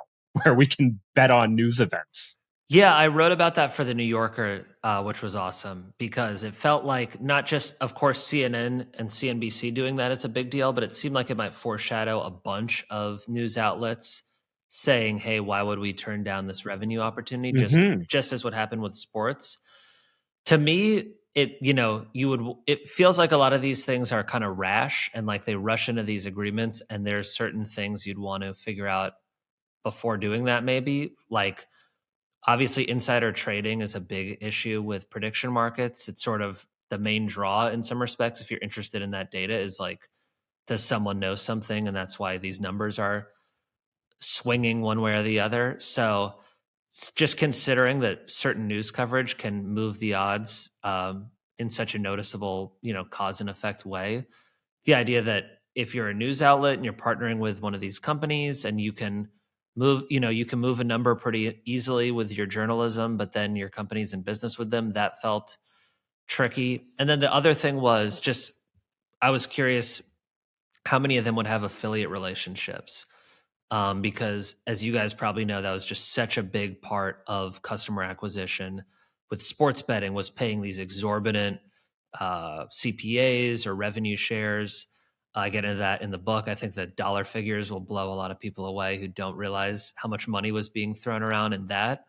where we can bet on news events? Yeah, I wrote about that for the New Yorker, which was awesome because it felt like not just, of course, CNN and CNBC doing that is a big deal, but it seemed like it might foreshadow a bunch of news outlets saying, hey, why would we turn down this revenue opportunity? Just as what happened with sports. To me, it feels like a lot of these things are kind of rash and like they rush into these agreements, and there's certain things you'd want to figure out before doing that, maybe. Like, obviously, insider trading is a big issue with prediction markets. It's sort of the main draw in some respects. If you're interested in that data, is like, does someone know something? And that's why these numbers are swinging one way or the other. So just considering that certain news coverage can move the odds in such a noticeable, cause and effect way. The idea that if you're a news outlet and you're partnering with one of these companies and you can move a number pretty easily with your journalism, but then your company's in business with them, that felt tricky. And then the other thing was just, I was curious how many of them would have affiliate relationships. Because as you guys probably know, that was just such a big part of customer acquisition with sports betting, was paying these exorbitant CPAs or revenue shares. I get into that in the book. I think the dollar figures will blow a lot of people away who don't realize how much money was being thrown around in that.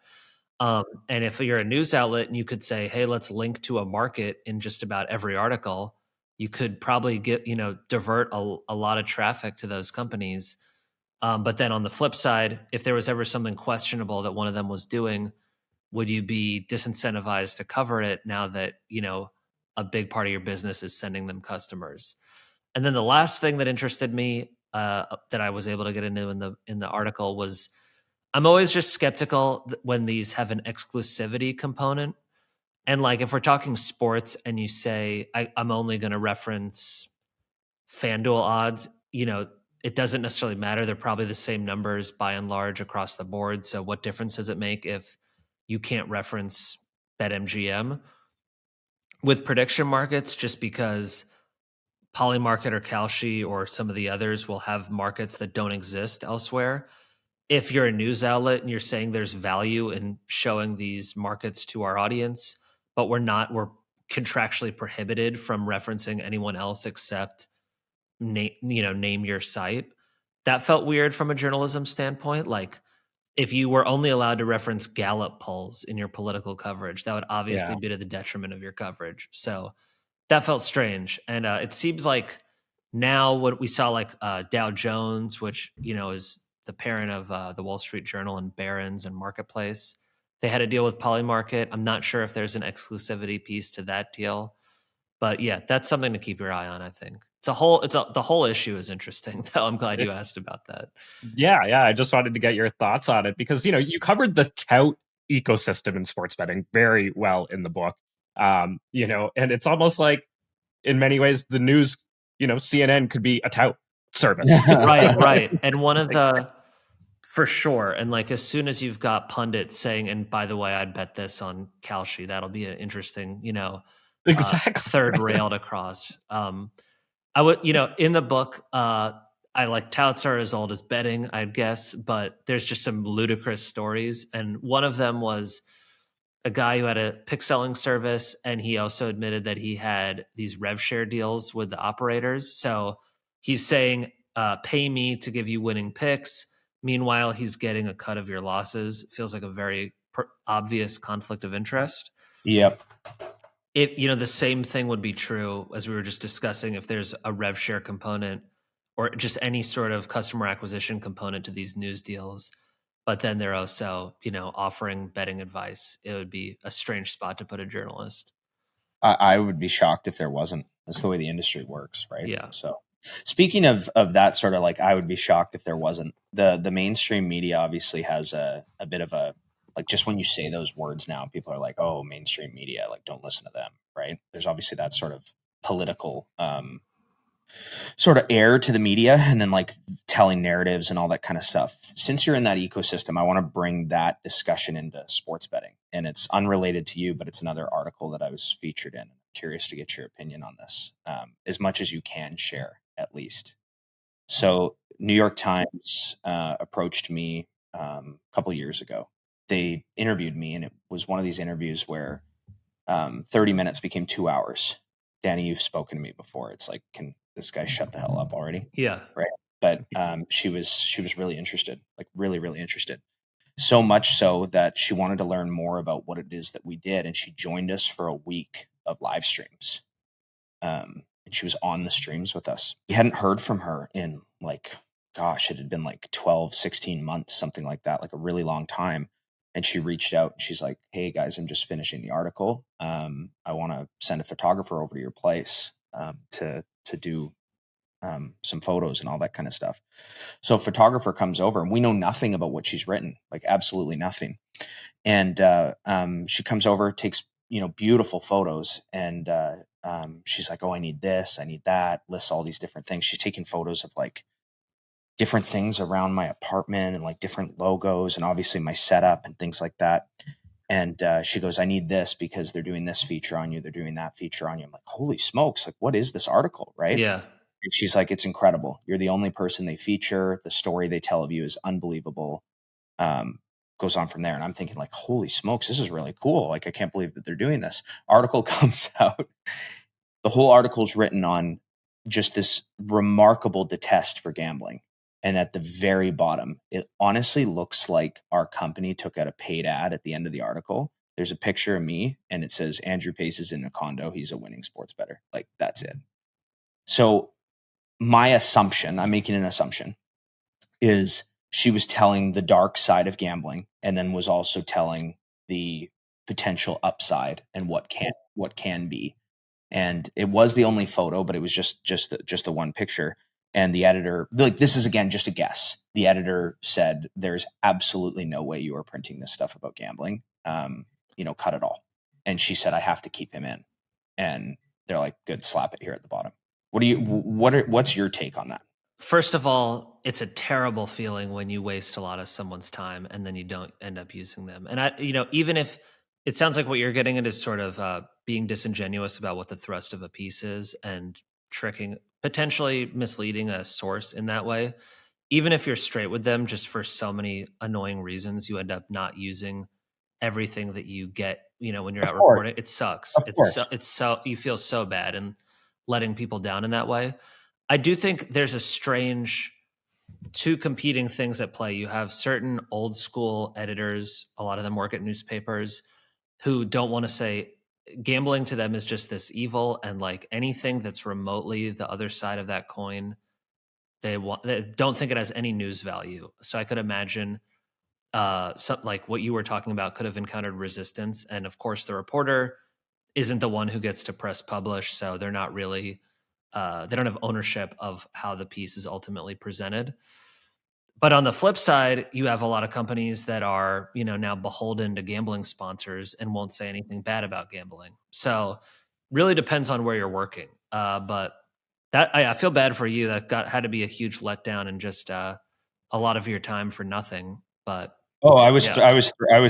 And if you're a news outlet and you could say, hey, let's link to a market in just about every article, you could probably divert a lot of traffic to those companies. But then on the flip side, if there was ever something questionable that one of them was doing, would you be disincentivized to cover it now that, a big part of your business is sending them customers? And then the last thing that interested me that I was able to get into in the article was, I'm always just skeptical when these have an exclusivity component. And like, if we're talking sports and you say, I'm only going to reference FanDuel odds, it doesn't necessarily matter. They're probably the same numbers by and large across the board. So what difference does it make if you can't reference BetMGM? With prediction markets, just because Polymarket or Kalshi or some of the others will have markets that don't exist elsewhere. If you're a news outlet and you're saying there's value in showing these markets to our audience, but we're contractually prohibited from referencing anyone else except name your site. That felt weird from a journalism standpoint. Like, if you were only allowed to reference Gallup polls in your political coverage, that would obviously be to the detriment of your coverage. So that felt strange. And it seems like now what we saw, like Dow Jones, which, is the parent of the Wall Street Journal and Barron's and Marketplace, they had a deal with Polymarket. I'm not sure if there's an exclusivity piece to that deal. But yeah, that's something to keep your eye on, I think. The whole issue is interesting, though. I'm glad you asked about that. Yeah. I just wanted to get your thoughts on it because, you covered the tout ecosystem in sports betting very well in the book. And it's almost like, in many ways, the news, CNN could be a tout service. Right. And one of the, for sure. And like, as soon as you've got pundits saying, and by the way, I'd bet this on Kalshi, that'll be an interesting, exactly third rail to cross. I would, in the book, I like touts are as old as betting, I guess, but there's just some ludicrous stories. And one of them was a guy who had a pick selling service, and he also admitted that he had these rev share deals with the operators. So he's saying, pay me to give you winning picks. Meanwhile, he's getting a cut of your losses. Feels like a very obvious conflict of interest. Yep. The same thing would be true, as we were just discussing, if there's a rev share component or just any sort of customer acquisition component to these news deals, but then they're also, offering betting advice. It would be a strange spot to put a journalist. I would be shocked if there wasn't. That's the way the industry works, right? Yeah. So speaking of that sort of, like, I would be shocked if there wasn't. The mainstream media obviously has a bit of a, like, just when you say those words now, people are like, oh, mainstream media, like, don't listen to them, right? There's obviously that sort of political sort of air to the media, and then like telling narratives and all that kind of stuff. Since you're in that ecosystem, I want to bring that discussion into sports betting. And it's unrelated to you, but it's another article that I was featured in. I'm curious to get your opinion on this, as much as you can share, at least. So New York Times approached me a couple years ago. They interviewed me, and it was one of these interviews where 30 minutes became 2 hours. Danny, you've spoken to me before. It's like, can this guy shut the hell up already? Yeah. Right. But she was really interested, like really, really interested. So much so that she wanted to learn more about what it is that we did. And she joined us for a week of live streams. And she was on the streams with us. We hadn't heard from her in like, gosh, it had been like 12, 16 months, something like that, like a really long time. And she reached out and she's like, hey guys, I'm just finishing the article. I want to send a photographer over to your place to do some photos and all that kind of stuff. So a photographer comes over, and we know nothing about what she's written, like absolutely nothing. And she comes over, takes, beautiful photos, and she's like, oh, I need this, I need that, lists all these different things. She's taking photos of like different things around my apartment and like different logos and obviously my setup and things like that. And she goes, I need this because they're doing this feature on you, they're doing that feature on you. I'm like, holy smokes, like what is this article, right? Yeah. And she's like, it's incredible. You're the only person they feature. The story they tell of you is unbelievable. Goes on from there. And I'm thinking like, holy smokes, this is really cool. Like, I can't believe that they're doing this. Article comes out. The whole article is written on just this remarkable detest for gambling. And at the very bottom, it honestly looks like our company took out a paid ad at the end of the article. There's a picture of me and it says, Andrew Pace is in a condo. He's a winning sports bettor. Like, that's it. So my assumption, I'm making an assumption, is she was telling the dark side of gambling and then was also telling the potential upside and what can be. And it was the only photo, but it was just the one picture. And the editor, like, this is again just a guess. The editor said, "There's absolutely no way you are printing this stuff about gambling. Cut it all." And she said, "I have to keep him in." And they're like, "Good, slap it here at the bottom." What's your take on that? First of all, it's a terrible feeling when you waste a lot of someone's time and then you don't end up using them. And even if it sounds like what you're getting at is sort of being disingenuous about what the thrust of a piece is and potentially misleading a source in that way. Even if you're straight with them, just for so many annoying reasons, you end up not using everything that you get, when you're out reporting. It sucks. It's so you feel so bad and letting people down in that way. I do think there's two competing things at play. You have certain old school editors, a lot of them work at newspapers, who don't want to say gambling to them is just this evil, and like anything that's remotely the other side of that coin, they don't think it has any news value. So I could imagine something like what you were talking about could have encountered resistance. And of course, the reporter isn't the one who gets to press publish, so they're not really they don't have ownership of how the piece is ultimately presented. But on the flip side, you have a lot of companies that are, now beholden to gambling sponsors and won't say anything bad about gambling. So really depends on where you're working. But that I feel bad for you. That had to be a huge letdown and just a lot of your time for nothing. But I was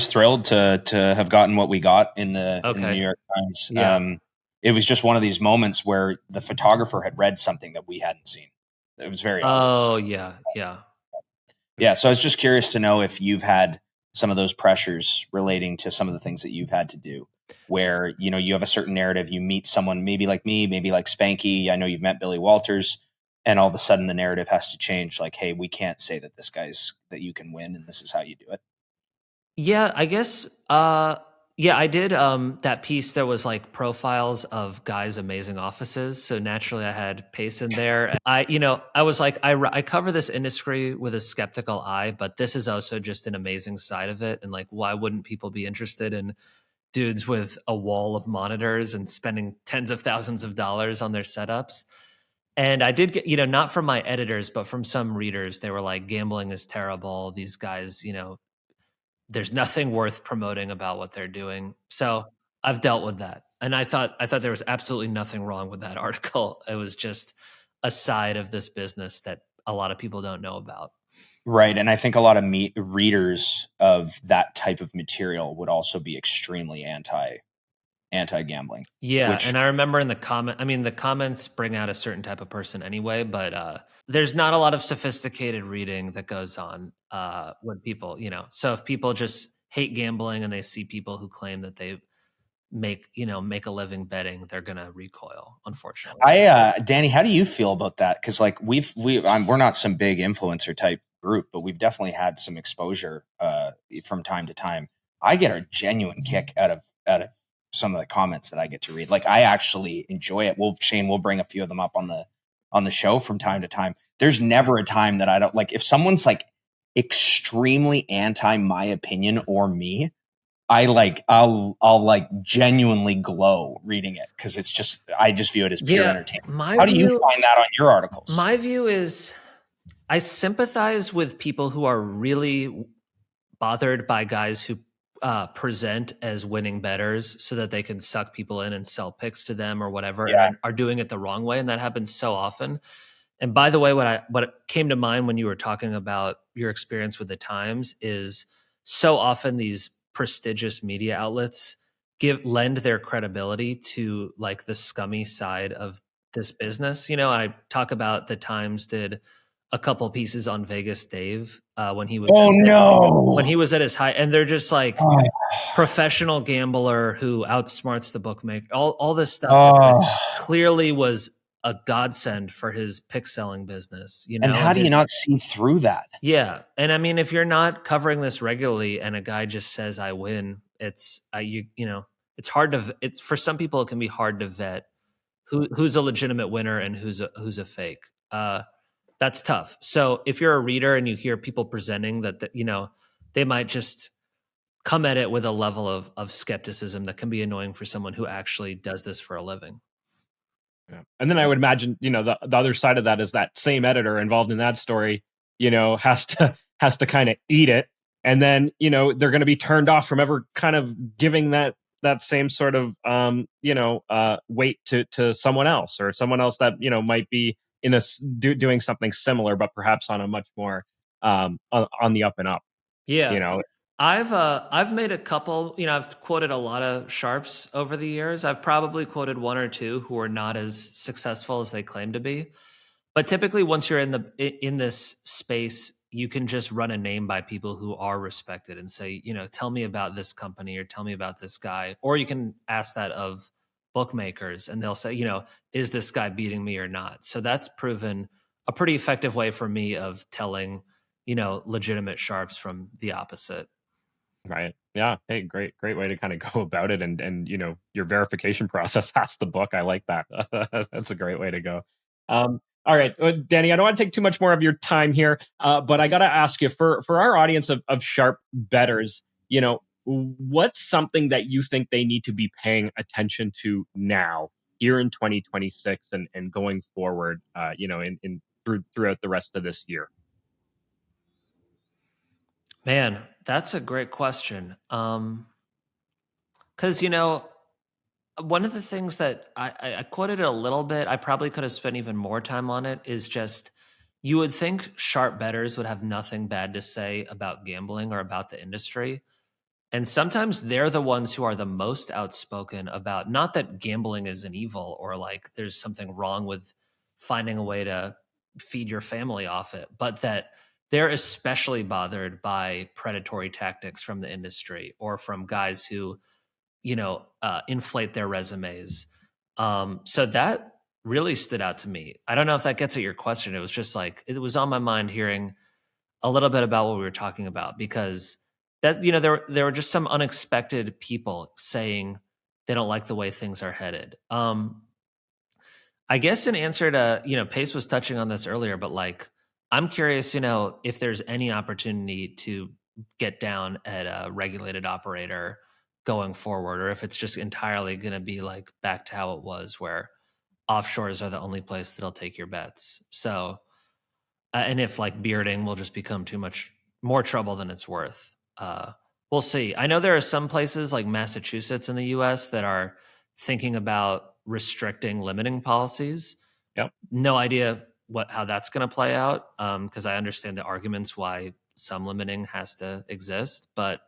thrilled to have gotten what we got in the New York Times. Yeah. It was just one of these moments where the photographer had read something that we hadn't seen. It was very obvious. Oh yeah. Yeah, so I was just curious to know if you've had some of those pressures relating to some of the things that you've had to do, where, you have a certain narrative, you meet someone maybe like me, maybe like Spanky. I know you've met Billy Walters, and all of a sudden the narrative has to change. Like, hey, we can't say that that you can win and this is how you do it. Yeah, I guess. I did that piece that was like profiles of guys' amazing offices. So naturally, I had Pace in there. I was like, I cover this industry with a skeptical eye, but this is also just an amazing side of it. And like, why wouldn't people be interested in dudes with a wall of monitors and spending tens of thousands of dollars on their setups? And I did get, not from my editors, but from some readers, they were like, gambling is terrible. These guys, there's nothing worth promoting about what they're doing. So I've dealt with that. And I thought there was absolutely nothing wrong with that article. It was just a side of this business that a lot of people don't know about. Right. And I think a lot of readers of that type of material would also be extremely anti-gambling. Yeah. And I remember in the comments bring out a certain type of person anyway, but there's not a lot of sophisticated reading that goes on when people, so if people just hate gambling and they see people who claim that they make a living betting, they're going to recoil, unfortunately. Danny, how do you feel about that? Cause like we're not some big influencer type group, but we've definitely had some exposure from time to time. I get a genuine kick out of some of the comments that I get to read. Like, I actually enjoy it. Shane, we'll bring a few of them up on the show from time to time. There's never a time that I don't like, if someone's like extremely anti my opinion or me, I'll like genuinely glow reading it because I just view it as pure entertainment. How do you find that on your articles? My view is I sympathize with people who are really bothered by guys who present as winning bettors so that they can suck people in and sell picks to them or whatever, and are doing it the wrong way, and that happens so often. And by the way, what came to mind when you were talking about your experience with the Times is so often these prestigious media outlets lend their credibility to like the scummy side of this business. You know, I talk about the Times did a couple pieces on Vegas Dave when he was when he was at his high, and they're just like professional gambler who outsmarts the bookmaker. All this stuff clearly was a godsend for his pick selling business, you know. And how do you not see through that? Yeah, and I mean, if you're not covering this regularly, and a guy just says "I win," it's you know, it's hard to. It's for some people, it can be hard to vet who's a legitimate winner and who's a fake. That's tough. So if you're a reader and you hear people presenting that, you know, they might just come at it with a level of skepticism that can be annoying for someone who actually does this for a living. Yeah. And then I would imagine, you know, the other side of that is that same editor involved in that story, you know, has to kind of eat it. And then, you know, they're going to be turned off from ever kind of giving that same sort of, weight to someone else, or someone else that, you know, might be doing something similar, but perhaps on a much more on the up and up. Yeah. You know, I've made a couple, you know, I've quoted a lot of sharps over the years. I've probably quoted one or two who are not as successful as they claim to be. But typically once you're in this space, you can just run a name by people who are respected and say, you know, tell me about this company or tell me about this guy. Or you can ask that of bookmakers and they'll say, you know, is this guy beating me or not? So that's proven a pretty effective way for me of telling, you know, legitimate sharps from the opposite. Right. Yeah. Hey, great way to kind of go about it. And, you know, your verification process has the book. I like that. That's a great way to go. All right, Danny, I don't want to take too much more of your time here, but I got to ask you for our audience of sharp bettors, you know, what's something that you think they need to be paying attention to now here in 2026 and going forward, you know, throughout the rest of this year? Man, that's a great question. 'Cause, you know, one of the things that I quoted it a little bit, I probably could have spent even more time on it, is just you would think sharp bettors would have nothing bad to say about gambling or about the industry. And sometimes they're the ones who are the most outspoken about, not that gambling is an evil or like there's something wrong with finding a way to feed your family off it, but that they're especially bothered by predatory tactics from the industry or from guys who, you know, inflate their resumes. So that really stood out to me. I don't know if that gets at your question. It was just like, it was on my mind hearing a little bit about what we were talking about, because that, you know, there were just some unexpected people saying they don't like the way things are headed. I guess in answer to, you know, Pace was touching on this earlier, but like, I'm curious, you know, if there's any opportunity to get down at a regulated operator going forward, or if it's just entirely going to be like back to how it was, where offshores are the only place that'll take your bets. So, and if like bearding will just become too much more trouble than it's worth. We'll see. I know there are some places like Massachusetts in the US that are thinking about restricting limiting policies. Yep. No idea how that's going to play out, because I understand the arguments why some limiting has to exist. But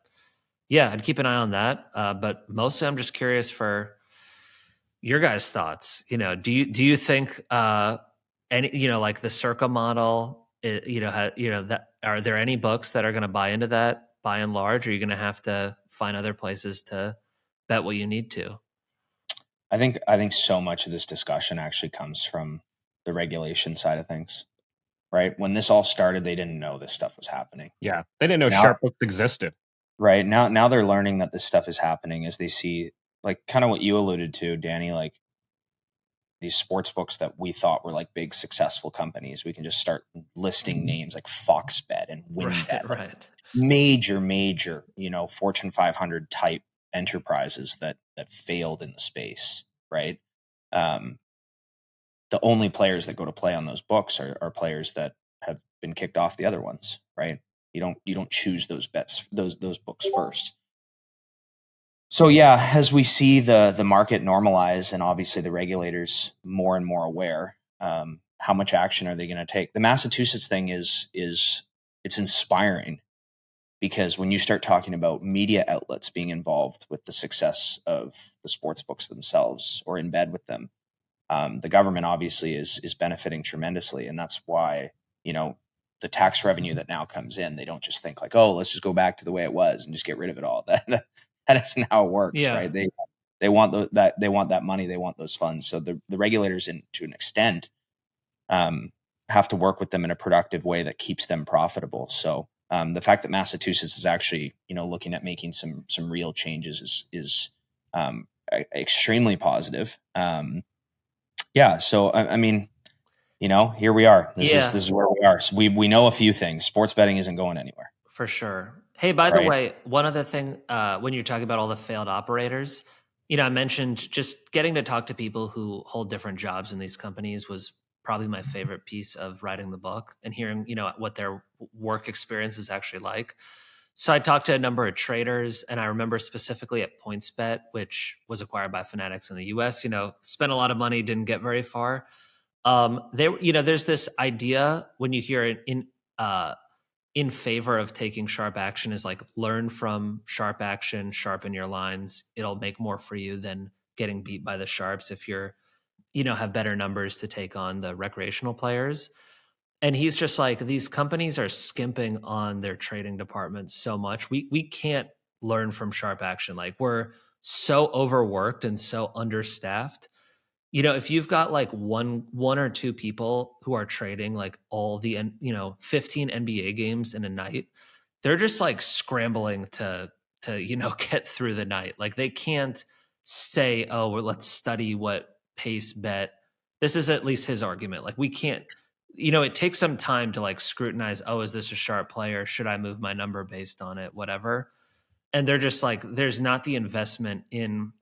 yeah, I'd keep an eye on that. But mostly I'm just curious for your guys' thoughts. You know, do you think any, you know, like the Circa model, that are there any books that are going to buy into that by and large? Or are you going to have to find other places to bet what you need to? I think so much of this discussion actually comes from the regulation side of things, right? When this all started, they didn't know this stuff was happening. Yeah, they didn't know sharp books existed. Right. Now they're learning that this stuff is happening as they see, like, kind of what you alluded to, Danny, like these sports books that we thought were like big successful companies. We can just start listing names like FoxBet and WinBet. Right. major, Fortune 500 type enterprises that failed in the space, right? The only players that go to play on those books are players that have been kicked off the other ones, right? You don't choose those bets, those books first. So yeah, as we see the market normalize, and obviously the regulators more and more aware, how much action are they going to take? The Massachusetts thing is it's inspiring, because when you start talking about media outlets being involved with the success of the sports books themselves or in bed with them, the government obviously is benefiting tremendously. And that's why, the tax revenue that now comes in, they don't just think like, oh, let's just go back to the way it was and just get rid of it all. That isn't how it works, Yeah. right? They want they want that money, they want those funds. So the regulators, to an extent, have to work with them in a productive way that keeps them profitable. So the fact that Massachusetts is actually, looking at making some real changes is extremely positive. Yeah. So I mean, here we are. This is where we are. So we know a few things. Sports betting isn't going anywhere. For sure. Hey, by the way, one other thing, when you're talking about all the failed operators, I mentioned just getting to talk to people who hold different jobs in these companies was probably my favorite piece of writing the book, and hearing, what their work experience is actually like. So I talked to a number of traders, and I remember specifically at PointsBet, which was acquired by Fanatics in the US, spent a lot of money, didn't get very far. There's this idea when you hear it in favor of taking sharp action is like, learn from sharp action, sharpen your lines. It'll make more for you than getting beat by the sharps if you're, have better numbers to take on the recreational players. And he's just like, these companies are skimping on their trading departments so much. We can't learn from sharp action. Like, we're so overworked and so understaffed. If you've got like one or two people who are trading like all the 15 NBA games in a night, they're just like scrambling to get through the night. Like, they can't say, oh, well, let's study what pace bet. This is at least his argument. Like, we can't, it takes some time to like scrutinize, oh, is this a sharp player? Should I move my number based on it? Whatever. And they're just like, there's not the investment in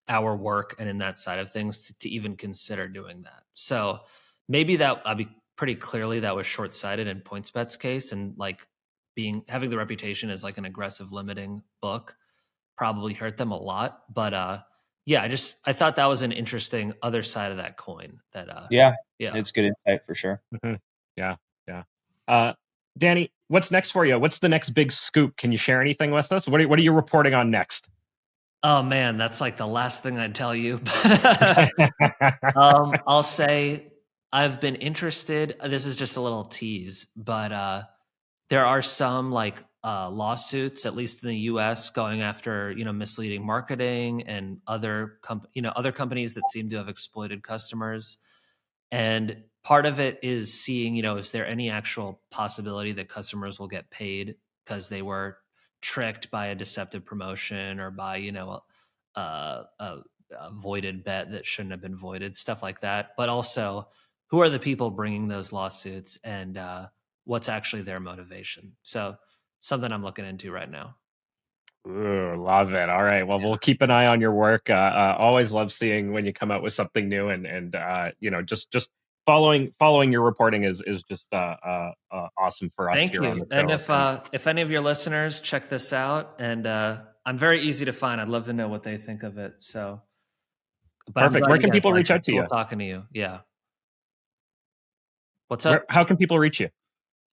our work and in that side of things to even consider doing that. So maybe that, I'll be pretty clearly, that was short-sighted in PointsBet's case, and like having the reputation as like an aggressive limiting book probably hurt them a lot. But I thought that was an interesting other side of that coin. That it's good insight for sure. Mm-hmm. Yeah. Danny, what's next for you? What's the next big scoop? Can you share anything with us? What are you reporting on next? Oh man, that's like the last thing I'd tell you. I'll say I've been interested. This is just a little tease, but there are some like lawsuits, at least in the U.S., going after misleading marketing and other companies that seem to have exploited customers. And part of it is seeing, is there any actual possibility that customers will get paid because they were tricked by a deceptive promotion, or by a voided bet that shouldn't have been voided, stuff like that. But also, who are the people bringing those lawsuits, and what's actually their motivation? So something I'm looking into right now. Ooh, love it. All right. Well, we'll keep an eye on your work. Always love seeing when you come out with something new, and just following your reporting is just awesome for us. Thank here you. On the and if any of your listeners check this out, and I'm very easy to find, I'd love to know what they think of it. So, perfect. Where can people reach out to you? Talking to you. Yeah. What's up? How can people reach you?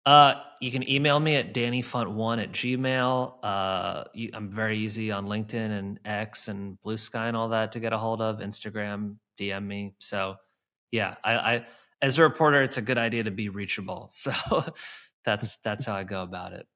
You can email me at dannyfunt1@gmail. I'm very easy on LinkedIn and X and Blue Sky and all that to get a hold of. Instagram, DM me. So yeah, I as a reporter, it's a good idea to be reachable. So that's how I go about it.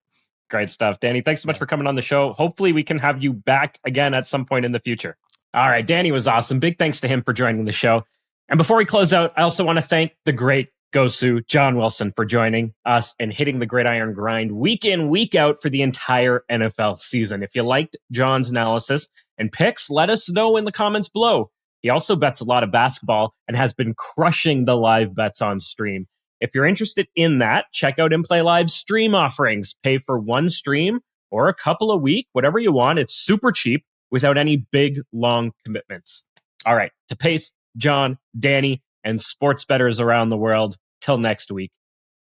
Great stuff, Danny. Thanks so much for coming on the show. Hopefully we can have you back again at some point in the future. All right, Danny was awesome. Big thanks to him for joining the show. And before we close out, I also want to thank the great Gosu, John Wilson, for joining us and hitting the gridiron grind week in, week out for the entire NFL season. If you liked John's analysis and picks, let us know in the comments below. He also bets a lot of basketball and has been crushing the live bets on stream. If you're interested in that, check out In Play Live's stream offerings. Pay for one stream or a couple a week, whatever you want. It's super cheap without any big, long commitments. All right, to Pace, John, Danny, and sports bettors around the world, till next week,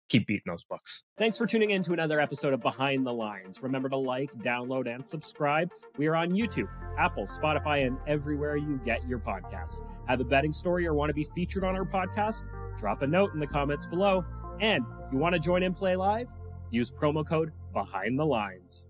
keep beating those books. Thanks for tuning in to another episode of Behind the Lines. Remember to like, download, and subscribe. We are on YouTube, Apple, Spotify, and everywhere you get your podcasts. Have a betting story or want to be featured on our podcast? Drop a note in the comments below. And if you want to join In Play Live, use promo code Behind the Lines.